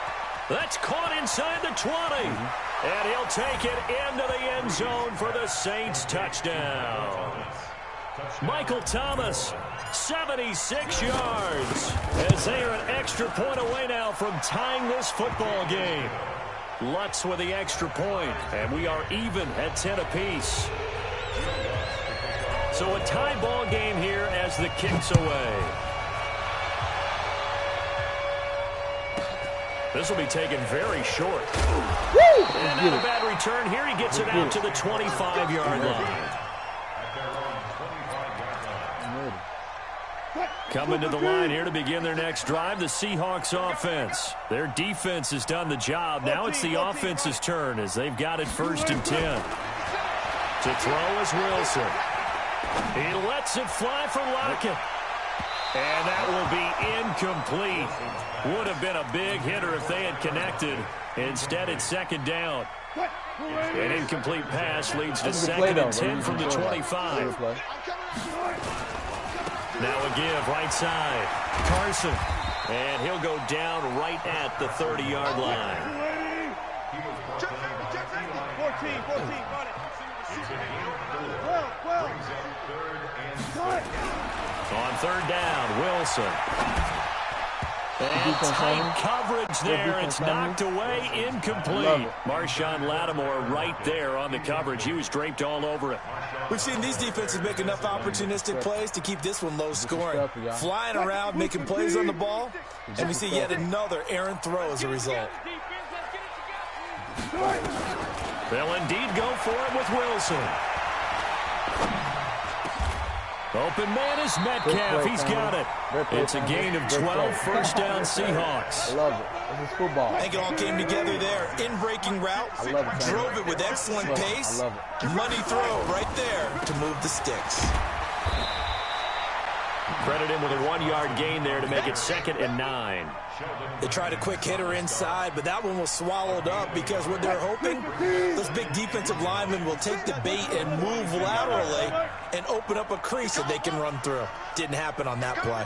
That's caught inside the 20. And he'll take it into the end zone for the Saints touchdown. Michael Thomas, 76 yards. As they are an extra point away now from tying this football game. Lutz with the extra point, and we are even at 10 apiece. So a tie ball game here as the kick's away. This will be taken very short. Woo! And not a bad return here. He gets it out to the 25-yard line. Coming to the line here to begin their next drive, the Seahawks offense. Their defense has done the job. Now it's the offense's turn as they've got it 1st and 10. To throw is Wilson. He lets it fly for Lockett. And that will be incomplete. Would have been a big hitter if they had connected. Instead, it's 2nd down. An incomplete pass leads to 2nd and 10 from the 25. Now a give, right side. Carson. And he'll go down right at the 30-yard line. 14, got it. 12. On 3rd down, Wilson. And tight coverage there. It's knocked away, incomplete. Marshawn Lattimore right there on the coverage. He was draped all over it. We've seen these defenses make enough opportunistic plays to keep this one low scoring. Flying around, making plays on the ball, and we see yet another errant throw as a result. They'll indeed go for it with Wilson. Open man is Metcalf. He's got it. It's a gain of 12, 1st down Seahawks. I love it. This is football. I think it all came together there. In-breaking route. Drove it with excellent pace. Money throw right there to move the sticks. Credit him with a 1-yard gain there to make it 2nd and 9. They tried a quick hitter inside, but that one was swallowed up because what they're hoping, those big defensive linemen will take the bait and move laterally and open up a crease that they can run through. Didn't happen on that play.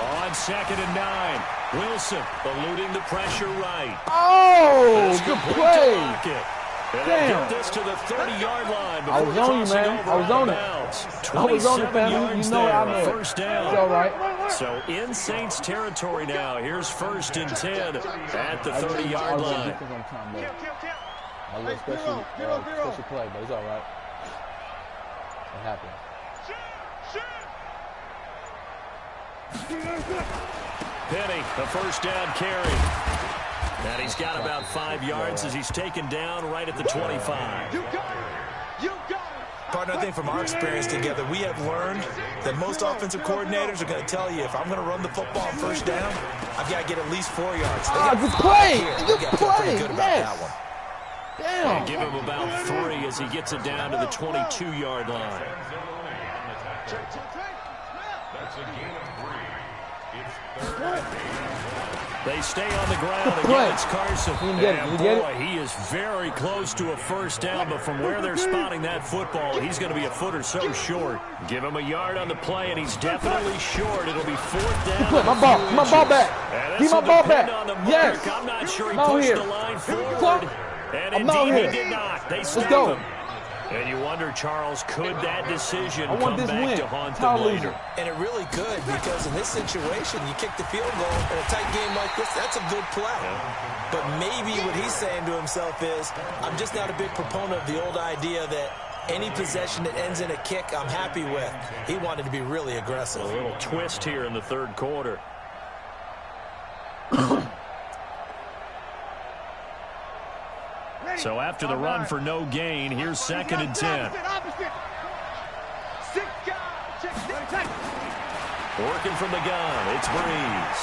On 2nd and 9, Wilson eluding the pressure right. Oh, good play. And they get this to the 30-yard line. I was on you, man. I was on it. I was on it, family. You know what I meant. 1st down. It's all right. So in Saints territory now. Here's 1st and 10 at the 30-yard line. A little special play, but it's all right. It happened. Penny, a 1st down carry. And he's got about 5 yards as he's taken down right at the 25. Partner, I think from our experience together, we have learned that most offensive coordinators are going to tell you, if I'm going to run the football on 1st down, I've got to get at least 4 yards. Good play. Good play. Good about that one. Damn. And give him about 3 as he gets it down to the 22-yard line. That's a gain of 3. It's 3rd. They stay on the ground against Carson. And boy, he is very close to a 1st down, but from where they're spotting that football, he's going to be a foot or so short. Give him a yard on the play, and he's definitely short. It'll be 4th down. My ball back. Give my ball back. Yes. I'm not sure he pushed the line forward. And indeed, he did not. They stopped him. And you wonder, Charles, could that decision come back to haunt them later? And it really could, because in this situation, you kick the field goal in a tight game like this, that's a good play. Yeah. But maybe what he's saying to himself is, I'm just not a big proponent of the old idea that any possession that ends in a kick, I'm happy with. He wanted to be really aggressive. A little twist here in the 3rd quarter. So after the run for no gain, here's 2nd and 10. Working from the gun, it's Breeze.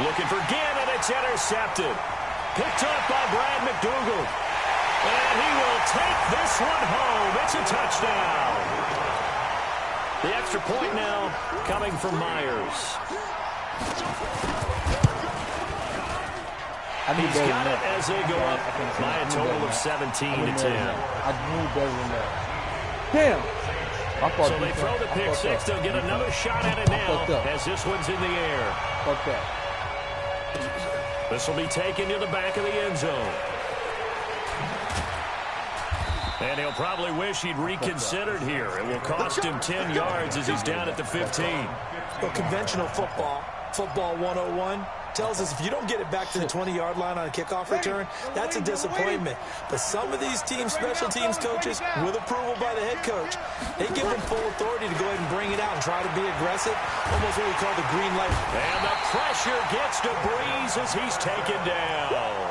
Looking for Gannon, it's intercepted. Picked up by Brad McDougal. And he will take this one home. It's a touchdown. The extra point now coming from Myers. He's got it as they go up by a total of 17 to 10. I knew better than that. Damn. So they throw the pick 6. They'll get another shot at it now as this one's in the air. Fuck that. This will be taken to the back of the end zone. And he'll probably wish he'd reconsidered here. It will cost him 10 yards as he's down at the 15. Well, conventional football 101, tells us if you don't get it back to the 20-yard line on a kickoff return, that's a disappointment. But some of these special teams coaches, with approval by the head coach, they give them full authority to go ahead and bring it out and try to be aggressive, almost what we call the green light. And the pressure gets to Breeze as he's taken down.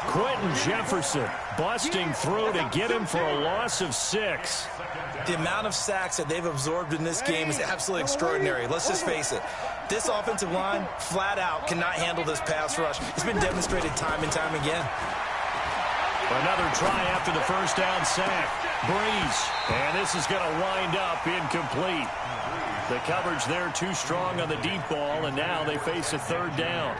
Quentin Jefferson busting through to get him for a loss of 6. The amount of sacks that they've absorbed in this game is absolutely extraordinary. Let's just face it. This offensive line, flat out, cannot handle this pass rush. It's been demonstrated time and time again. Another try after the 1st down sack. Breeze. And this is going to wind up incomplete. The coverage there too strong on the deep ball, and now they face a 3rd down.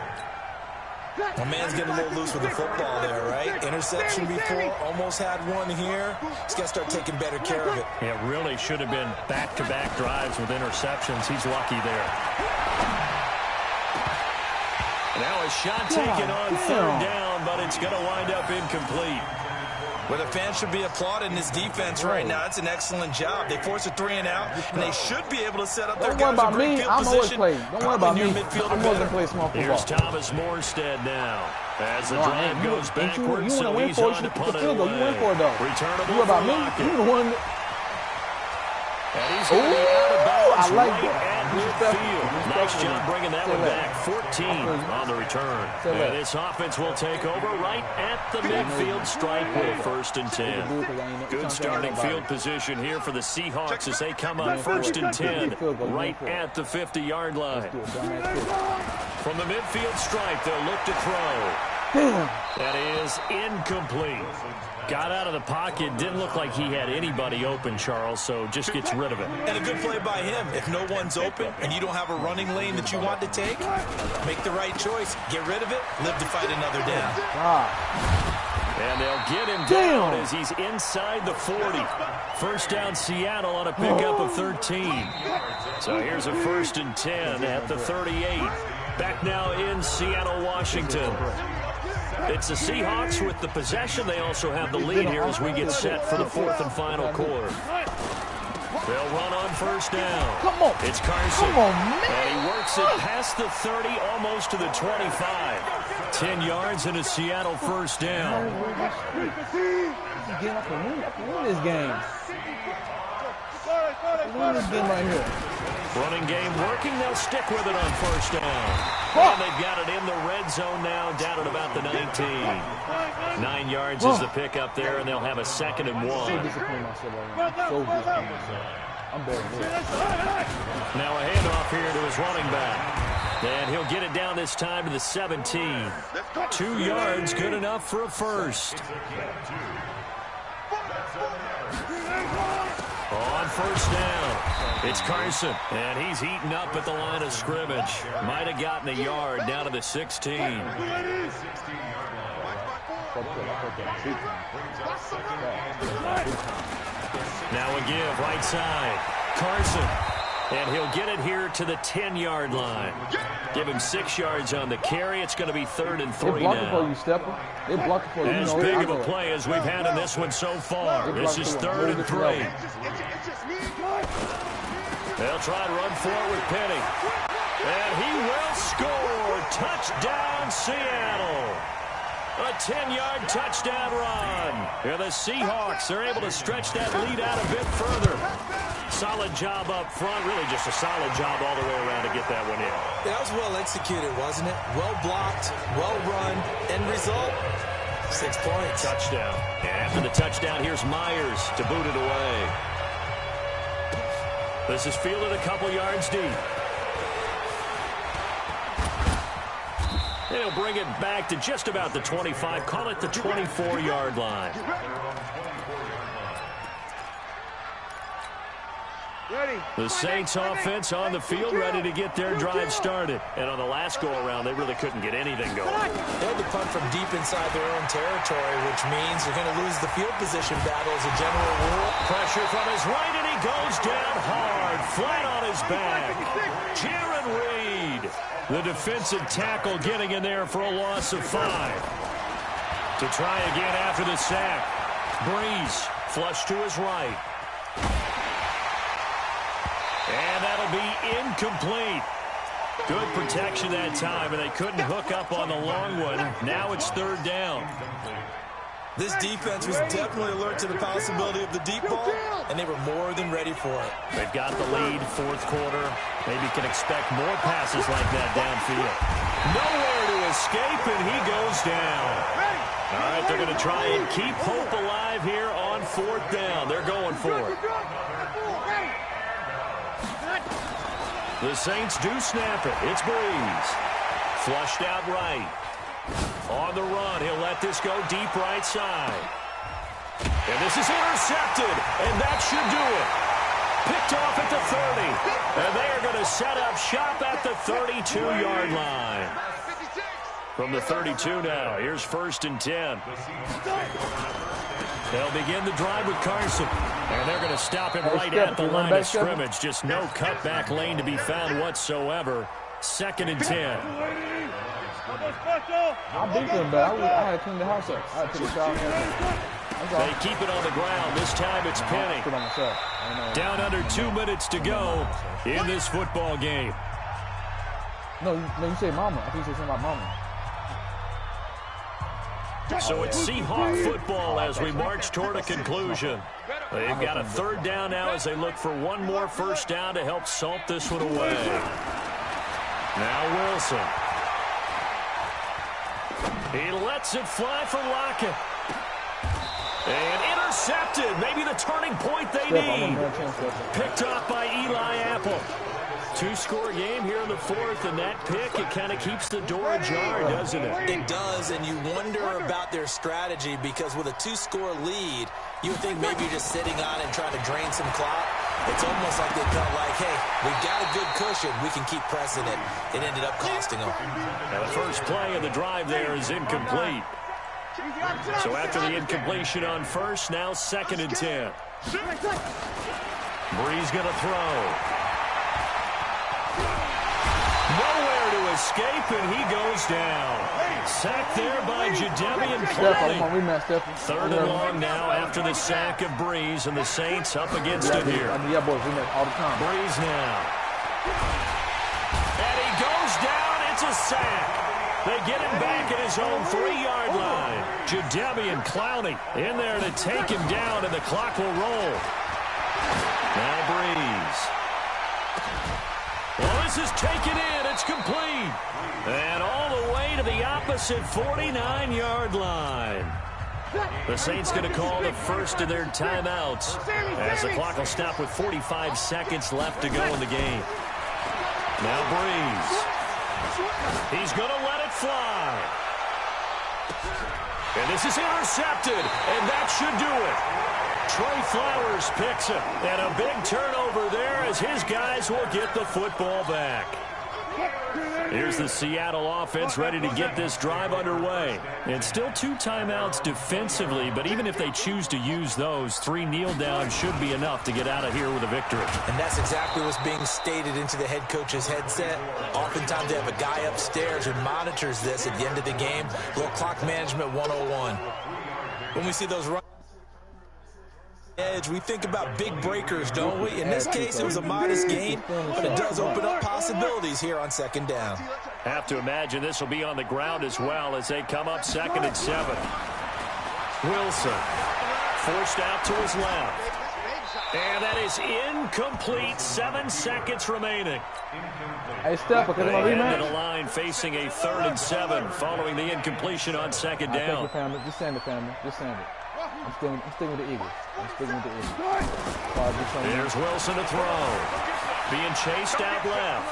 My man's getting a little loose with the football there, right? Interception before, almost had one here. He's got to start taking better care of it. It really should have been back-to-back drives with interceptions. He's lucky there. Now a shot taken on 3rd down, but it's going to wind up incomplete. Well, the fans should be applauding this defense right now. It's an excellent job. They force a 3 and out, and they should be able to set up their guys in great field position. Don't worry about me. I'm always play small football. Here's Thomas Morstead now. As the drive goes backwards, so he's on to punt it away. You win for it, though. Returnable about me. You the one. And he's going to be out of bounds at midfield. Nice job bringing that one back. 14 on the return. And this offense will take over right at the midfield stripe with a 1st and 10. Good starting field position here for the Seahawks as they come up 1st and 10 right at the 50-yard line. From the midfield stripe, they'll look to throw. That is incomplete. Got out of the pocket. Didn't look like he had anybody open, Charles, so just gets rid of it. And a good play by him. If no one's open and you don't have a running lane that you want to take, make the right choice. Get rid of it. Live to fight another down. And they'll get him down as he's inside the 40. 1st down Seattle on a pickup of 13. So here's a 1st and 10 at the 38. Back now in Seattle, Washington. It's the Seahawks with the possession. They also have the lead here as we get set for the 4th and final quarter. They'll run on first down. Come on. It's Carson. Come on, man. And he works it past the 30, almost to the 25. 10 yards and a Seattle first down. Again, I can win this game. Win this game right here. Running game working. They'll stick with it on first down. And they've got it in the red zone now, down at about the 19. 9 yards is the pickup there, and they'll have a 2nd and 1. So disappointed myself right now. So disappointed myself. I'm better than this. Now a handoff here to his running back. And he'll get it down this time to the 17. 2 yards, good enough for a first. On first down, it's Carson, and he's heating up at the line of scrimmage. Might have gotten a yard down to the 16. Now a give, right side, Carson, and he'll get it here to the 10-yard line. Give him 6 yards on the carry. It's going to be 3rd and 3 now. They're blocking for you, Stepper. They're blocking for you. As big of a play as we've had in this one so far. This is 3rd and 3. They'll try to run for it with Penny. And he will score. Touchdown, Seattle. A 10-yard touchdown run. And the Seahawks are able to stretch that lead out a bit further. Solid job up front. Really just a solid job all the way around to get that one in. That was well executed, wasn't it? Well blocked, well run. End result, 6 points. Touchdown. And after the touchdown, here's Myers to boot it away. This is fielded a couple yards deep. And he'll bring it back to just about the 25. Call it the 24-yard line. The Saints offense on the field, ready to get their drive started. And on the last go-around, they really couldn't get anything going. They had to punt from deep inside their own territory, which means they're going to lose the field position battle as a general rule. Pressure from his right, and he goes down hard, flat on his back. Jaron Reed, the defensive tackle, getting in there for a loss of 5. To try again after the sack. Breeze, flush to his right. And that'll be incomplete. Good protection that time, and they couldn't hook up on the long one. Now it's 3rd down. This defense was definitely alert to the possibility of the deep ball, and they were more than ready for it. They've got the lead, 4th quarter. Maybe can expect more passes like that downfield. Nowhere to escape, and he goes down. All right, they're going to try and keep hope alive here on 4th down. They're going for it. The Saints do snap it. It's Breeze. Flushed out right. On the run, he'll let this go deep right side. And this is intercepted, and that should do it. Picked off at the 30. And they are going to set up shop at the 32-yard line. From the 32 now, here's 1st and 10. They'll begin the drive with Carson. And they're going to stop him right at the line of scrimmage. Just no cutback lane to be found whatsoever. 2nd and 10. I beat them, but I had to clean the house up. I had to take a shower. They keep it on the ground. This time it's Penny. Down under 2 minutes to go in this football game. No, you say mama. I think you said something about mama. So it's Seahawk football as we march toward a conclusion. They've got a 3rd down now as they look for one more first down to help salt this one away. Now Wilson. He lets it fly for Lockett. And intercepted. Maybe the turning point they need. Picked off by Eli Apple. 2-score game here in the 4th, and that pick, it kind of keeps the door ajar, doesn't it? It does, and you wonder about their strategy because with a 2-score lead, you would think maybe you're just sitting on and trying to drain some clock. It's almost like they felt like, hey, we've got a good cushion. We can keep pressing it. It ended up costing them. Now the first play of the drive there is incomplete. So after the incompletion on first, now 2nd and 10. Breeze going to throw. Nowhere to escape, and he goes down. Sacked there by Jadeveon Clowney. Third and long now after the sack of Breeze, and the Saints up against it here. Yeah, boys, we mess all the time. Breeze now. And he goes down. It's a sack. They get him back at his own 3-yard line. Jadeveon Clowney in there to take him down, and the clock will roll. Now Breeze. Well, this is taken in. It's complete. And all the way to the opposite 49-yard line. The Saints going to call the first of their timeouts as the clock will stop with 45 seconds left to go in the game. Now Breeze. He's going to let it fly. And this is intercepted, and that should do it. Trey Flowers picks him, and a big turnover there as his guys will get the football back. Here's the Seattle offense ready to get this drive underway. And still 2 timeouts defensively, but even if they choose to use those, 3 kneel downs should be enough to get out of here with a victory. And that's exactly what's being stated into the head coach's headset. Oftentimes they have a guy upstairs who monitors this at the end of the game. Little clock management 101. When we see those runs edge, we think about big breakers, don't we? In this case, it was a modest gain, but it does open up possibilities here on second down. Have to imagine this will be on the ground as well as they come up 2nd and 7. Wilson forced out to his left. And that is incomplete. 7 seconds remaining. Hey, Steph, because of my rematch. Into the line facing a 3rd and 7 following the incompletion on 2nd down. Just send it, family. Just send it. I'm sticking with the Eagles. Here's Wilson to throw. Being chased out left.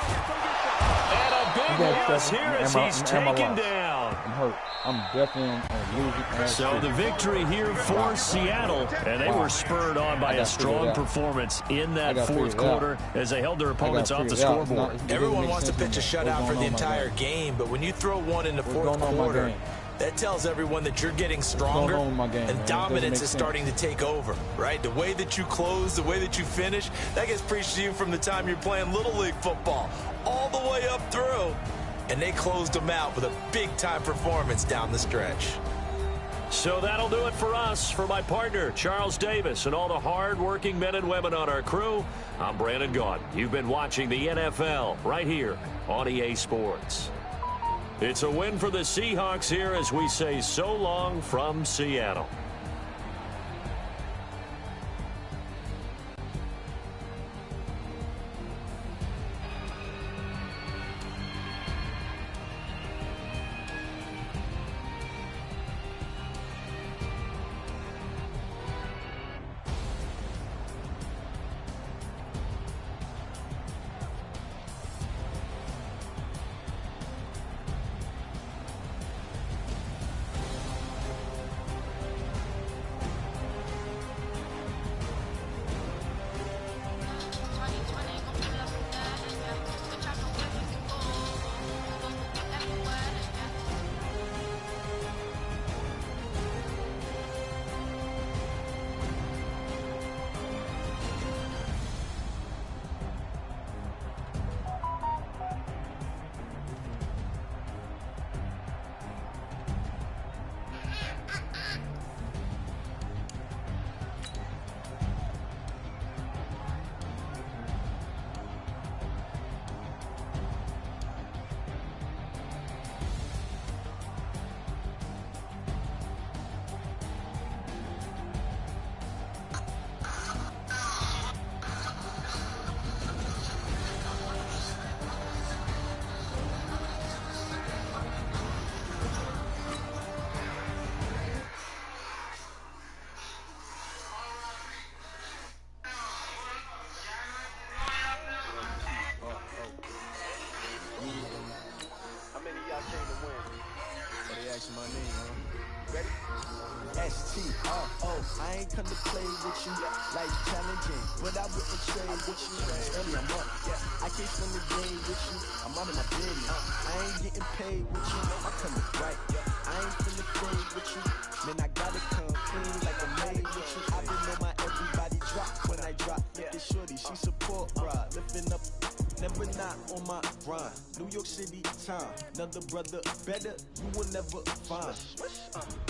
And a big loss here as he's taken down. I'm hurt. I'm definitely losing. So the victory here for Seattle, and they were spurred on by a strong performance in that 4th quarter as they held their opponents off the scoreboard. Everyone wants to pitch a shutout for the entire game, but when you throw one in the 4th quarter, that tells everyone that you're getting stronger and dominance is starting to take over, right? The way that you close, the way that you finish, that gets preached to you from the time you're playing Little League football all the way up through. And they closed them out with a big-time performance down the stretch. So that'll do it for us. For my partner, Charles Davis, and all the hard-working men and women on our crew, I'm Brandon Gaudin. You've been watching the NFL right here on EA Sports. It's a win for the Seahawks here as we say so long from Seattle. I ain't come to play with you. Life's challenging, but I wouldn't trade with you. Early I'm up, I can't spend the day with you. I'm out of my business. I ain't getting paid with you. I come to right. I ain't finna play with you. Man, I gotta come clean like a maid with you. I've been on my everybody drop when I drop. Look at shorty, she support rod, lifting up. Never never not on my grind. New York City time. Another brother better, you will never find.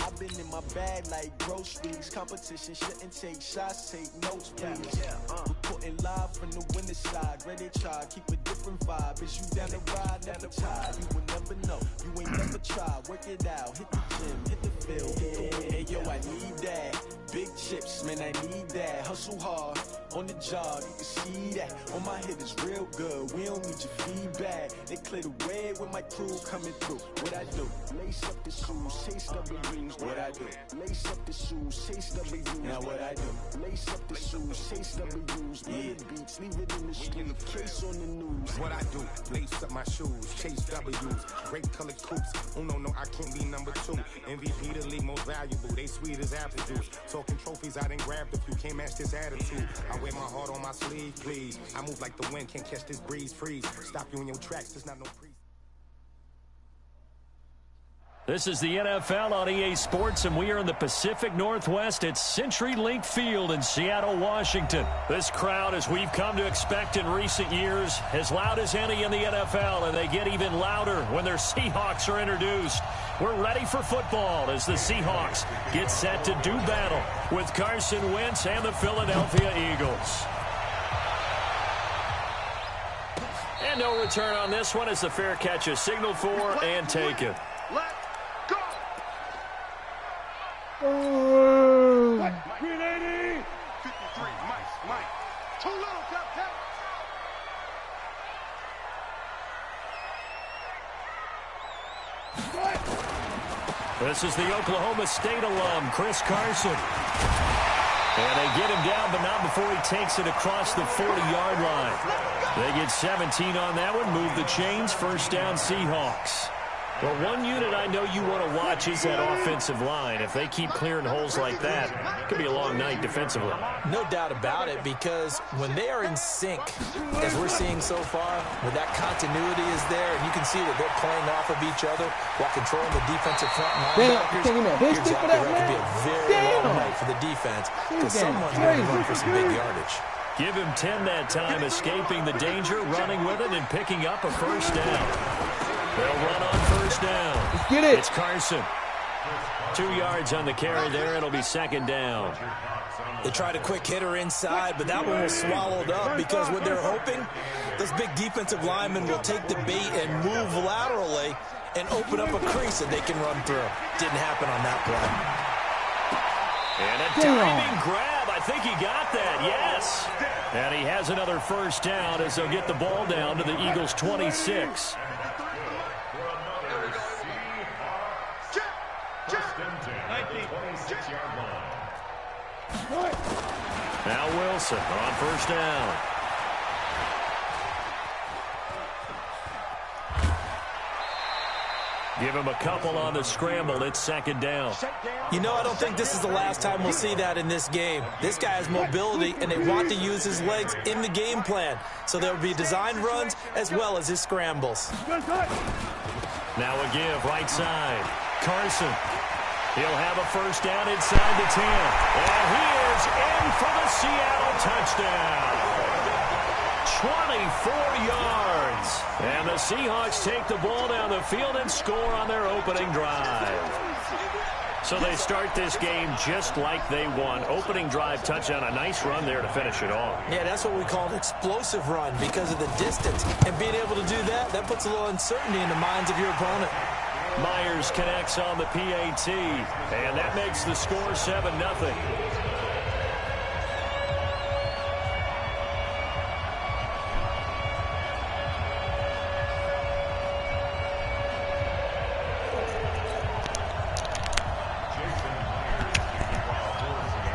I've been in my bag like groceries. Competition shouldn't take shots, take notes, please. Reporting live from the winning side. Ready to try, keep a different vibe. Is you down the ride, down the tide? You will never know, you ain't never tried. Work it out, hit the gym, hit the field, hit the win. Hey yo, I need that. Big chips, man, I need that. Hustle hard, on the job, you can see that. On my hit is real good, we don't need your feedback. They clear the way when my crew coming through. What I do? Lace up the shoes, chase W's. What I do? Lace up the shoes, chase W's. Now what I do? Lace up the shoes, chase W's. Yeah, beats, leave it in the street, case on the news. What I do? Lace up my shoes, chase W's. Great colored coops. Oh no, I can't be number 2. MVP the league most valuable. They sweet as apple juice. Talking trophies, I done grabbed a few. Can't match this attitude. I wear my heart on my sleeve, please. I move like the wind, can't catch this breeze. Freeze. Stop you in your tracks. There's not no breeze. This is the NFL on EA Sports, and we are in the Pacific Northwest at CenturyLink Field in Seattle, Washington. This crowd, as we've come to expect in recent years, as loud as any in the NFL, and they get even louder when their Seahawks are introduced. We're ready for football as the Seahawks get set to do battle with Carson Wentz and the Philadelphia Eagles. And no return on this one as the fair catch is signaled for and taken. What? 380. 53. Mike. Too little, Captain. This is the Oklahoma State alum, Chris Carson. And they get him down, but not before he takes it across the 40-yard line. They get 17 on that one, move the chains, first down Seahawks. Well, one unit I know you want to watch is that offensive line. If they keep clearing holes like that, it could be a long night defensively. No doubt about it, because when they are in sync, as we're seeing so far, when that continuity is there, and you can see that they're playing off of each other while controlling the defensive front linebackers, you're exactly right. It could be a very long night for the defense because someone's going to run for some big yardage. Give him 10 that time, escaping the danger, running with it, and picking up a first down. They'll run on first down. Let's get it. It's Carson. 2 yards on the carry there. It'll be second down. They tried a quick hitter inside, but that one was swallowed up because what they're hoping, those big defensive linemen will take the bait and move laterally and open up a crease that they can run through. Didn't happen on that play. And a diving grab. I think he got that, yes. And he has another first down as they'll get the ball down to the Eagles' 26. Now Wilson on first down. Give him a couple on the scramble. It's second down. You know, I don't think this is the last time we'll see that in this game. This guy has mobility, and they want to use his legs in the game plan. So there will be designed runs as well as his scrambles. Now a give right side. Carson. He'll have a first down inside the 10. And he is in for the Seattle touchdown. 24 yards. And the Seahawks take the ball down the field and score on their opening drive. So they start this game just like they won. Opening drive touchdown, a nice run there to finish it off. Yeah, that's what we call an explosive run because of the distance. And being able to do that, that puts a little uncertainty in the minds of your opponent. Myers connects on the PAT, and that makes the score 7-0.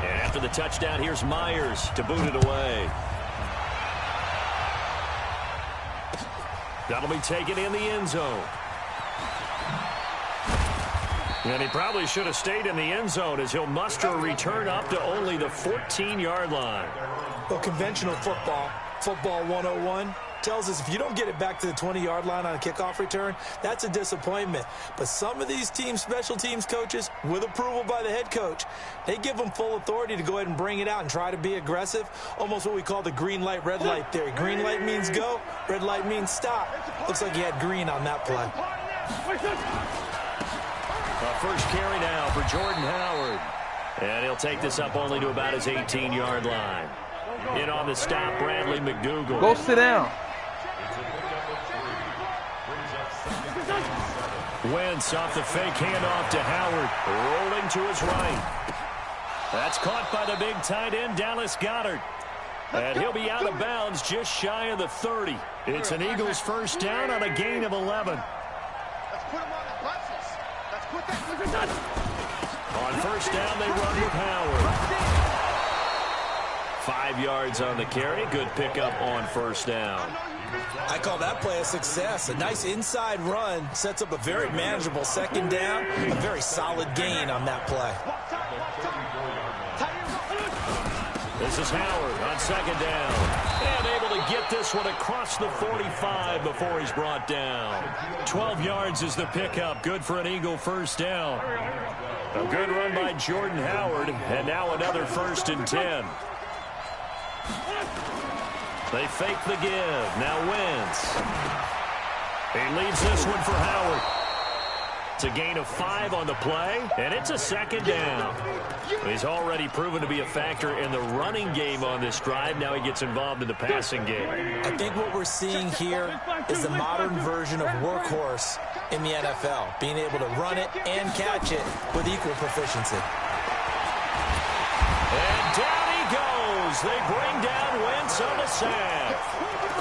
And after the touchdown, here's Myers to boot it away. That'll be taken in the end zone. And he probably should have stayed in the end zone as he'll muster a return up to only the 14-yard line. Well, conventional football 101, tells us if you don't get it back to the 20-yard line on a kickoff return, that's a disappointment. But some of these special teams coaches, with approval by the head coach, they give them full authority to go ahead and bring it out and try to be aggressive, almost what we call the green light, red light theory. Green light means go, red light means stop. Looks like he had green on that play. First carry now for Jordan Howard. And he'll take this up only to about his 18-yard line. In on the stop, Bradley McDougal. Go sit down. Wentz off the fake handoff to Howard. Rolling to his right. That's caught by the big tight end, Dallas Goedert. And he'll be out of bounds just shy of the 30. It's an Eagles first down on a gain of 11. Let's put him on the buses. Let's put that. On first down, they run with Howard. 5 yards on the carry. Good pickup on first down. I call that play a success. A nice inside run sets up a very manageable second down. A very solid gain on that play. This is Howard on second down. And able to get this one across the 45 before he's brought down. 12 yards is the pickup. Good for an Eagle first down. A good run by Jordan Howard. And now another 1st and 10. They fake the give. Now Wentz. He leaves this one for Howard. It's a gain of 5 on the play, and it's a second down. He's already proven to be a factor in the running game on this drive. Now he gets involved in the passing game. I think what we're seeing here is the modern version of workhorse in the NFL, being able to run it and catch it with equal proficiency. And down he goes. They bring down Wentz on the sack.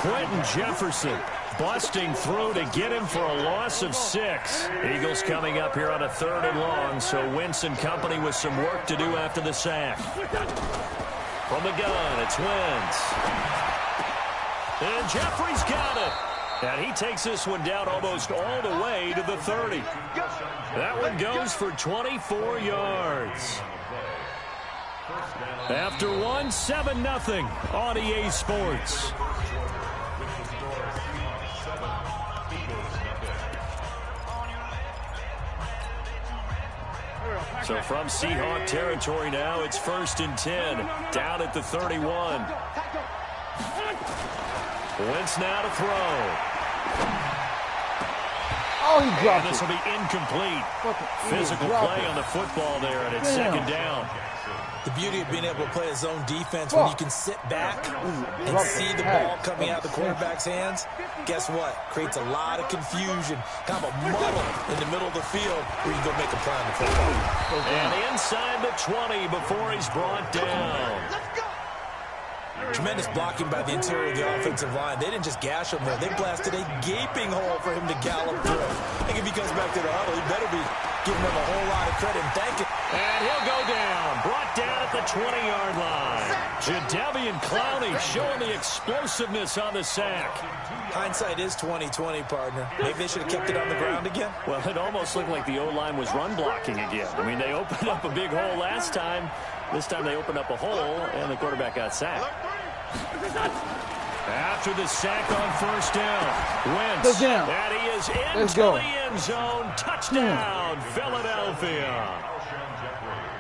Quentin Jefferson busting through to get him for a loss of 6. Eagles coming up here on a 3rd and long, so Wentz and company with some work to do after the sack. From the gun, it's Wentz. And Jeffrey's got it. And he takes this one down almost all the way to the 30. That one goes for 24 yards. After one, 7-0 on EA Sports. So from Seahawk territory now, it's 1st and 10, down at the 31. Wentz now to throw. Oh, he dropped it. This will be incomplete. Physical play on the football there, and it's 2nd down. The beauty of being able to play a zone defense when you can sit back and see the ball coming out of the quarterback's hands, guess what? Creates a lot of confusion, kind of a muddle in the middle of the field where you can go make a play on the football. And inside the 20 before he's brought down. Tremendous blocking by the interior of the offensive line. They didn't just gash him there. They blasted a gaping hole for him to gallop through. I think if he comes back to the huddle, he better be giving him a whole lot of credit and thanking. And he'll go down. Brought down at the 20-yard line. Jadeveon Clowney showing the explosiveness on the sack. Hindsight is 20/20, partner. Maybe they should have kept it on the ground again. Well, it almost looked like the O-line was run blocking again. I mean, they opened up a big hole last time. This time they opened up a hole, and the quarterback got sacked. After the sack on first down, Wentz, and he is into the end zone. Touchdown, Philadelphia.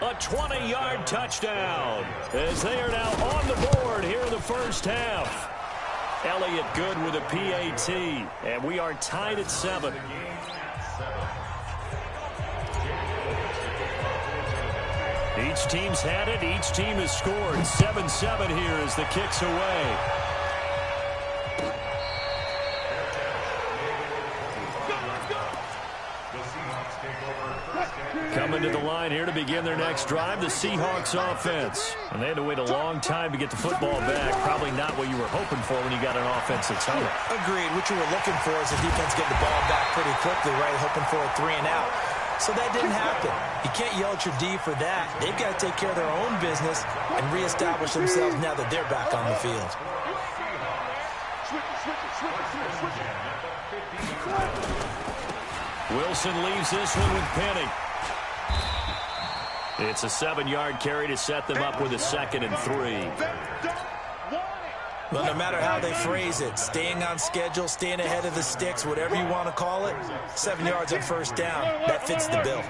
A 20-yard touchdown as they are now on the board here in the first half. Elliott good with a PAT, and we are tied at 7. Each team's had it. Each team has scored. 7-7 here as the kick's away. Coming to the line here to begin their next drive, the Seahawks offense. And they had to wait a long time to get the football back. Probably not what you were hoping for when you got an offense that's home. Agreed. What you were looking for is the defense getting the ball back pretty quickly, right? Hoping for a 3 and out. So that didn't happen. You can't yell at your D for that. They've got to take care of their own business and reestablish themselves now that they're back on the field. Wilson leaves this one with Penny. It's a 7-yard carry to set them up with a 2nd and 3. Well, no matter how they phrase it, staying on schedule, staying ahead of the sticks, whatever you want to call it, 7 yards on first down, that fits the bill.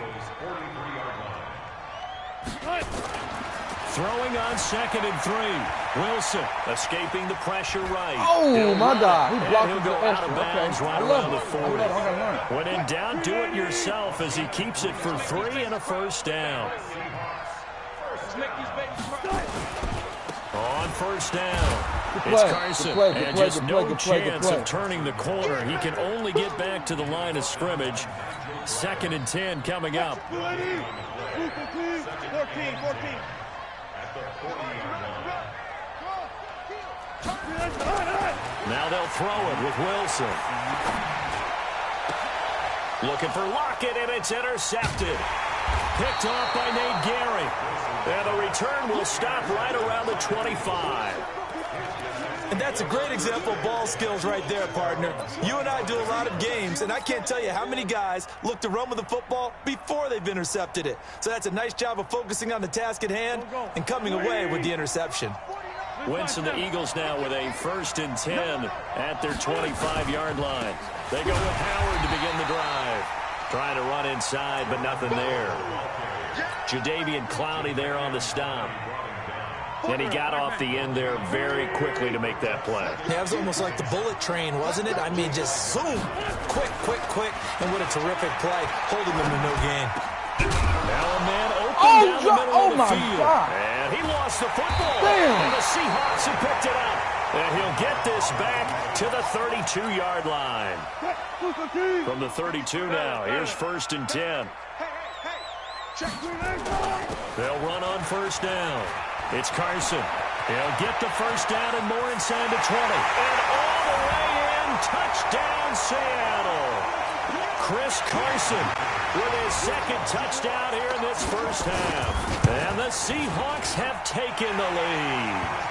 Throwing on 2nd and 3. Wilson escaping the pressure right. Oh, my God. He blocked he'll go out of bounds right around the 40. When in doubt, do it yourself as he keeps it for 3 and a first down. On first down, it's Carson, and just no chance of turning the corner. He can only get back to the line of scrimmage. 2nd and 10 coming up. 14. Now they'll throw it with Wilson. Looking for Lockett, and it's intercepted. Picked off by Nate Gary. And the return will stop right around the 25. And that's a great example of ball skills right there, partner. You and I do a lot of games, and I can't tell you how many guys look to run with the football before they've intercepted it. So that's a nice job of focusing on the task at hand and coming away with the interception. Wentz and the Eagles now with a 1st and 10 at their 25-yard line. They go with Howard to begin the drive. Trying to run inside, but nothing there. Jadeveon Clowney there on the stop. And he got off the end there very quickly to make that play. Yeah, it was almost like the bullet train, wasn't it? I mean, just zoom. Quick. And what a terrific play, holding them to no gain. Now a man open down the middle of the field. God. And he lost the football. Damn. And the Seahawks have picked it up. And he'll get this back to the 32-yard line. From the 32 now, here's 1st and 10. They'll run on first down. It's Carson. He'll get the first down and more inside the 20. And all the way in, touchdown Seattle. Chris Carson with his 2nd touchdown here in this first half. And the Seahawks have taken the lead.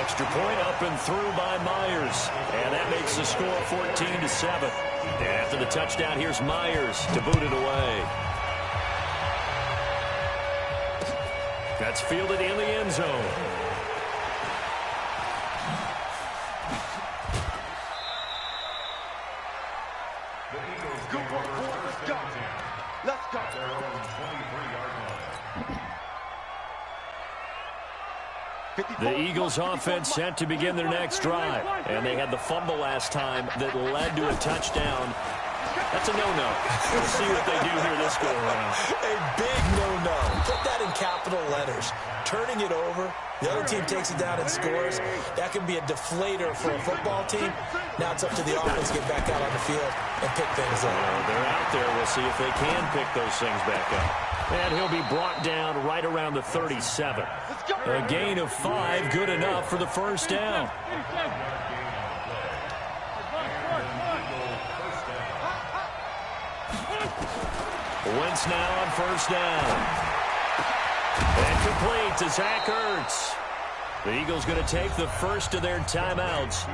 Extra point up and through by Myers. And that makes the score 14-7. After the touchdown, here's Myers to boot it away. That's fielded in the end zone. Let's go. The Eagles offense set to begin their next drive. And they had the fumble last time that led to a touchdown. That's a no-no. We'll see what they do here this go-around. A big no-no. Put that in capital letters. Turning it over, the other team takes it down and scores. That can be a deflator for a football team. Now it's up to the offense to get back out on the field and pick things up. They're out there. We'll see if they can pick those things back up. And he'll be brought down right around the 37. A gain of 5, good enough for the first down. Wentz now on first down. And complete to Zach Ertz. The Eagles going to take the first of their timeouts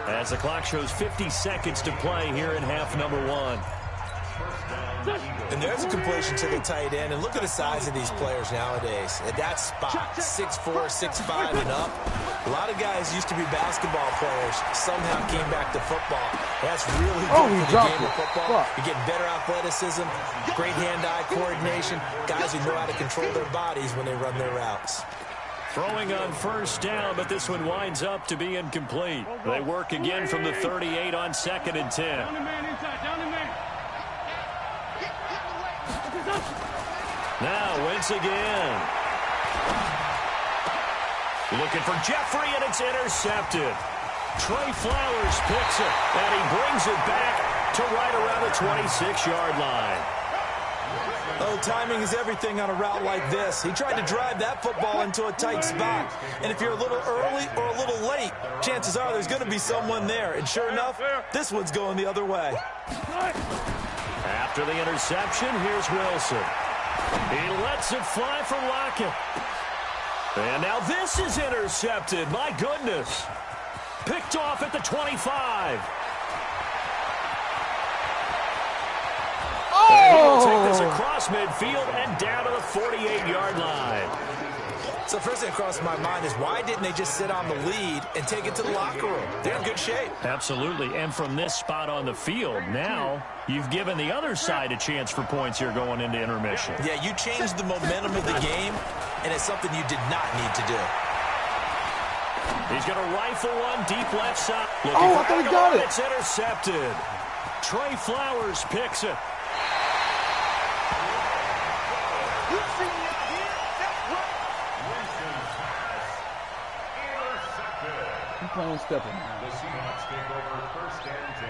as the clock shows 50 seconds to play here in half number 1. And there's a completion to the tight end. And look at the size of these players nowadays. At that spot, 6'4", 6'5", and up. A lot of guys used to be basketball players. Somehow came back to football. That's really good for the game of football. You're getting better athleticism, great hand-eye coordination. Guys who know how to control their bodies when they run their routes. Throwing on first down, but this one winds up to be incomplete. They work again from the 38 on 2nd and 10. Now Wentz again. Looking for Jeffrey, and it's intercepted. Trey Flowers picks it, and he brings it back to right around the 26-yard line. Oh, timing is everything on a route like this. He tried to drive that football into a tight spot. And if you're a little early or a little late, chances are there's going to be someone there. And sure enough, this one's going the other way. After the interception, here's Wilson. He lets it fly from Lockett. And now this is intercepted. My goodness. Picked off at the 25. Oh! Take this across midfield and down to the 48-yard line. So first thing that crosses my mind is why didn't they just sit on the lead and take it to the locker room? They're in good shape. Absolutely. And from this spot on the field, now you've given the other side a chance for points here going into intermission. Yeah, you changed the momentum of the game, and it's something you did not need to do. He's going to rifle one deep left side. Oh, I thought he got it. It's intercepted. Trey Flowers picks it. Playing stepping. The Seahawks take over first and 10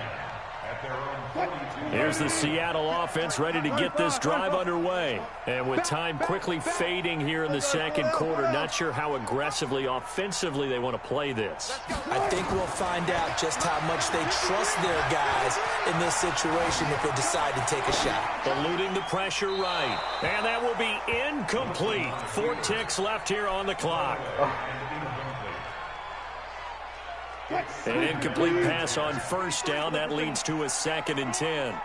at their own 42. Here's the Seattle offense ready to get this drive underway. And with time quickly fading here in the second quarter, not sure how aggressively, offensively they want to play this. I think we'll find out just how much they trust their guys in this situation if they decide to take a shot. Eluding the pressure right. And that will be incomplete. 4 ticks left here on the clock. An incomplete pass on first down. That leads to a 2nd and 10.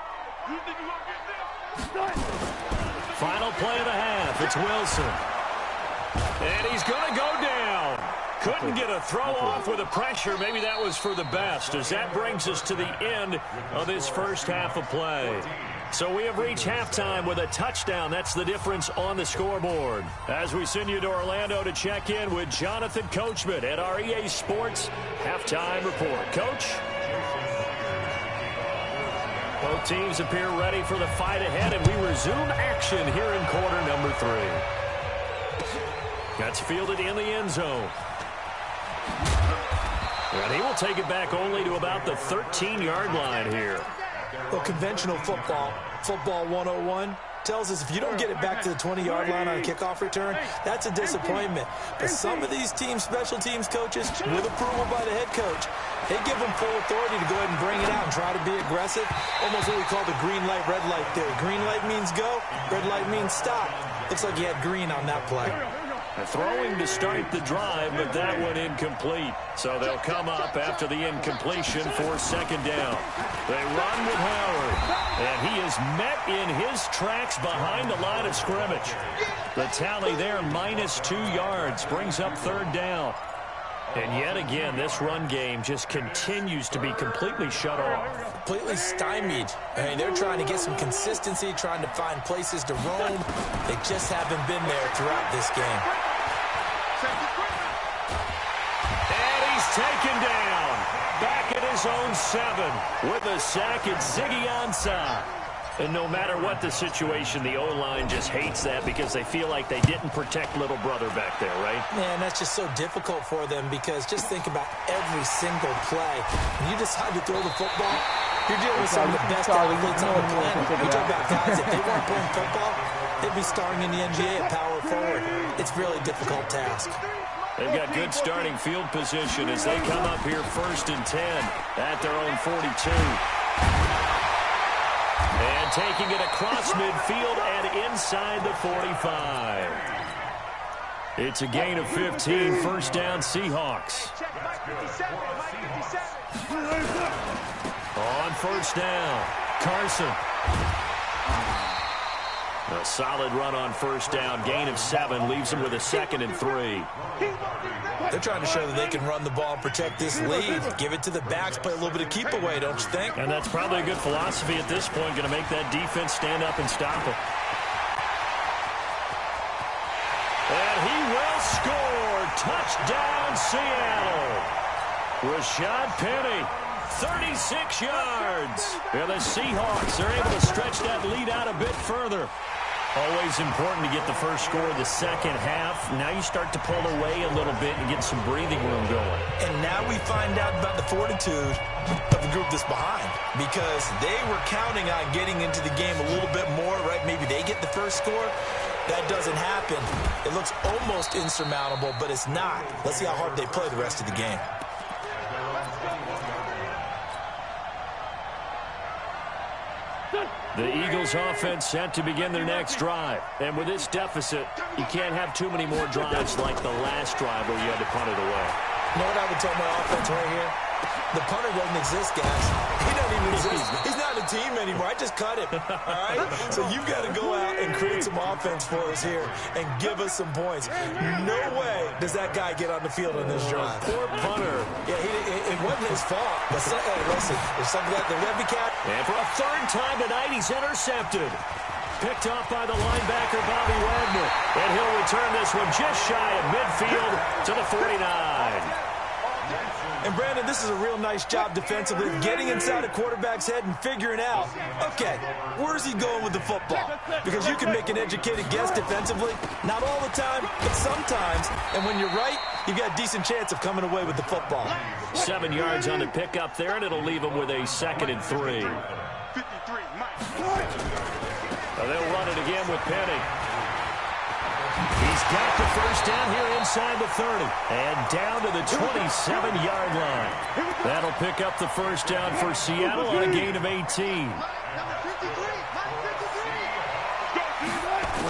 Final play of the half. It's Wilson. And he's going to go down. Couldn't get a throw off with the pressure. Maybe that was for the best, as that brings us to the end of this first half of play. So we have reached halftime with a touchdown. That's the difference on the scoreboard. As we send you to Orlando to check in with Jonathan Coachman at our EA Sports Halftime Report. Coach? Both teams appear ready for the fight ahead, and we resume action here in quarter number 3. That's fielded in the end zone. And he will take it back only to about the 13-yard line here. Well, conventional football 101, tells us if you don't get it back to the 20-yard line on a kickoff return, that's a disappointment. But some of these teams, special teams coaches, with approval by the head coach, they give them full authority to go ahead and bring it out and try to be aggressive. Almost what we call the green light, red light theory. Green light means go, red light means stop. Looks like he had green on that play. Throwing to start the drive, but that one incomplete. So they'll come up after the incompletion for 2nd down. They run with Howard, and he is met in his tracks behind the line of scrimmage. The tally there, -2 yards, brings up 3rd down. And yet again, this run game just continues to be completely shut off. Completely stymied. I mean, they're trying to get some consistency, trying to find places to roam. They just haven't been there throughout this game. And he's taken down. Back at his own 7 with a sack. It's Ziggy Ansah. And no matter what the situation, the O-line just hates that because they feel like they didn't protect little brother back there, right? Man, that's just so difficult for them because just think about every single play. When you decide to throw the football, you're dealing with some of the best athletes on the planet. We talk about guys, if they weren't playing football, they'd be starring in the NBA at power forward. It's a really difficult task. They've got good starting field position as they come up here 1st and 10 at their own 42. And taking it across midfield and inside the 45. It's a gain of 15, 1st down Seahawks. On 1st down, Carson. A solid run on 1st down, gain of 7, leaves them with a 2nd and 3. They're trying to show that they can run the ball and protect this lead. Give it to the backs, play a little bit of keep away, don't you think? And that's probably a good philosophy at this point, going to make that defense stand up and stop it. And he will score. Touchdown, Seattle. Rashad Penny, 36 yards. And the Seahawks are able to stretch that lead out a bit further. Always important to get the first score of the second half. Now you start to pull away a little bit and get some breathing room going. And now we find out about the fortitude of the group that's behind, because they were counting on getting into the game a little bit more, right? Maybe they get the first score. That doesn't happen. It looks almost insurmountable, but it's not. Let's see how hard they play the rest of the game. The Eagles offense set to begin their next drive. And with this deficit, you can't have too many more drives like the last drive where you had to punt it away. You know what I would tell my offense right here? The punter doesn't exist, guys. He doesn't even exist. He's not a team anymore. I just cut him. All right? So you've got to go out and create some offense for us here and give us some points. No way does that guy get on the field on this drive. Poor punter. Yeah, it wasn't his fault. But hey, listen, if something like the Rebbe cat. And for a third time tonight, he's intercepted. Picked off by the linebacker, Bobby Wagner. And he'll return this one just shy of midfield to the 49. And, Brandon, this is a real nice job defensively, getting inside a quarterback's head and figuring out, okay, where's he going with the football? Because you can make an educated guess defensively, not all the time, but sometimes. And when you're right, you've got a decent chance of coming away with the football. 7 yards on the pickup there, and it'll leave him with a 2nd and 3. They'll run it again with Penny. He's got the first down here inside the 30. And down to the 27-yard line. That'll pick up the first down for Seattle on a gain of 18.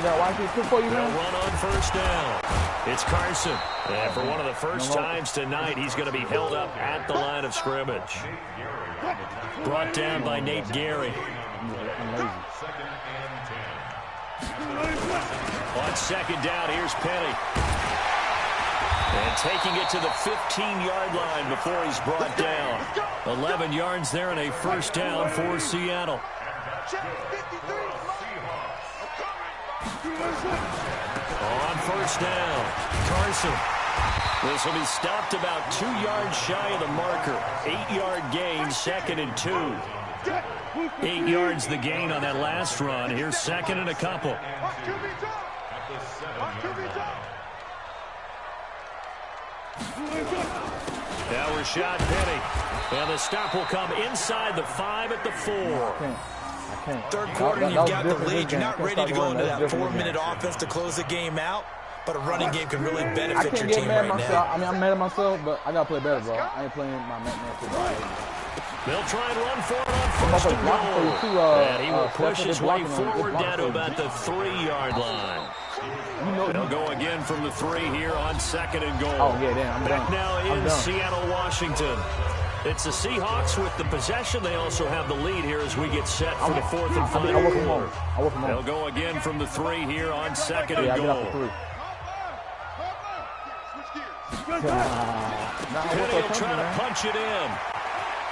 They'll run on first down. It's Carson. And for one of the first times tonight, he's going to be held up at the line of scrimmage. Brought down by Nate Gary. On second down, here's Penny. And taking it to the 15-yard line before he's brought down. 11 yards there and a first down for Seattle. On first down, Carson. This will be stopped about 2 yards shy of the marker. 8-yard gain, 2nd and 2. 8 yards the gain on that last run. Here's 2nd and a couple. Now Rashad Penny. And the stop will come inside the 5 at the 4. Third quarter, you've got the lead. You're not ready to go into that 4-minute offense to close the game out. But a running game can really benefit your team right now. I mean, I'm mad at myself, but I got to play better, bro. I ain't playing my MackMed87's. They'll try and run for it on first and goal. And he will push his way forward down to about the 3-yard line. They'll go again from the 3 here on 2nd and goal. Oh, yeah, damn. Back now in Seattle, Washington. It's the Seahawks with the possession. They also have the lead here as we get set for the 4th and final quarter. They'll go again from the 3 here on 2nd and goal. Penny will try to punch it in.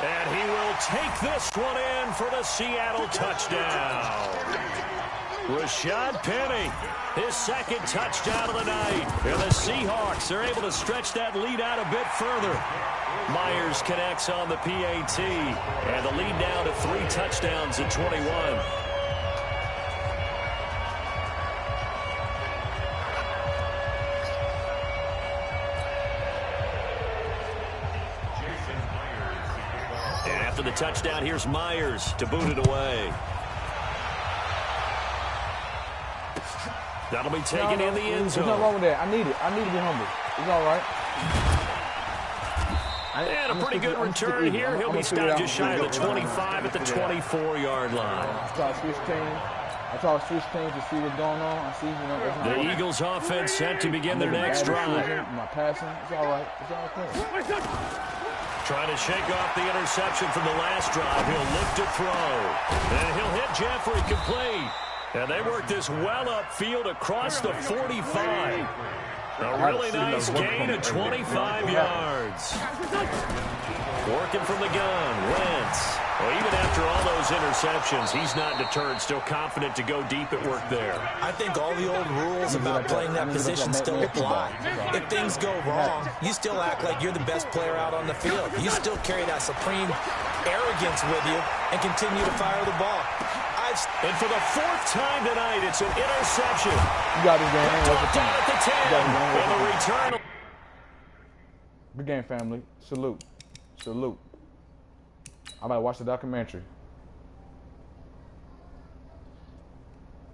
And he will take this one in for the Seattle touchdown. Rashad Penny, his 2nd touchdown of the night. And the Seahawks are able to stretch that lead out a bit further. Myers connects on the PAT. And the lead now to 3 touchdowns at 21. After the touchdown, here's Myers to boot it away. That'll be taken in the end zone. There's nothing wrong with that. I need it. I need to be humble. It's all right. And a pretty good return here. He'll be stopped just shy of the 25 at the 24-yard line. I try to switch teams. I try to switch teams to see what's going on. I see, the Eagles' offense set to begin their next drive. My passing, it's all right. It's all okay. Trying to shake off the interception from the last drive. He'll look to throw. And he'll hit Jeffrey complete. And they work this well upfield across the 45. A really nice gain of 25 yards. Working from the gun, Wentz. Well, even after all those interceptions, he's not deterred, still confident to go deep at work there. I think all the old rules about playing that position still apply. If things go wrong, you still act like you're the best player out on the field. You still carry that supreme arrogance with you and continue to fire the ball. And for the 4th time tonight, it's an interception. You got this game. Down at the 10. And the return. Good game, family. Salute. Salute. I'm about to watch the documentary.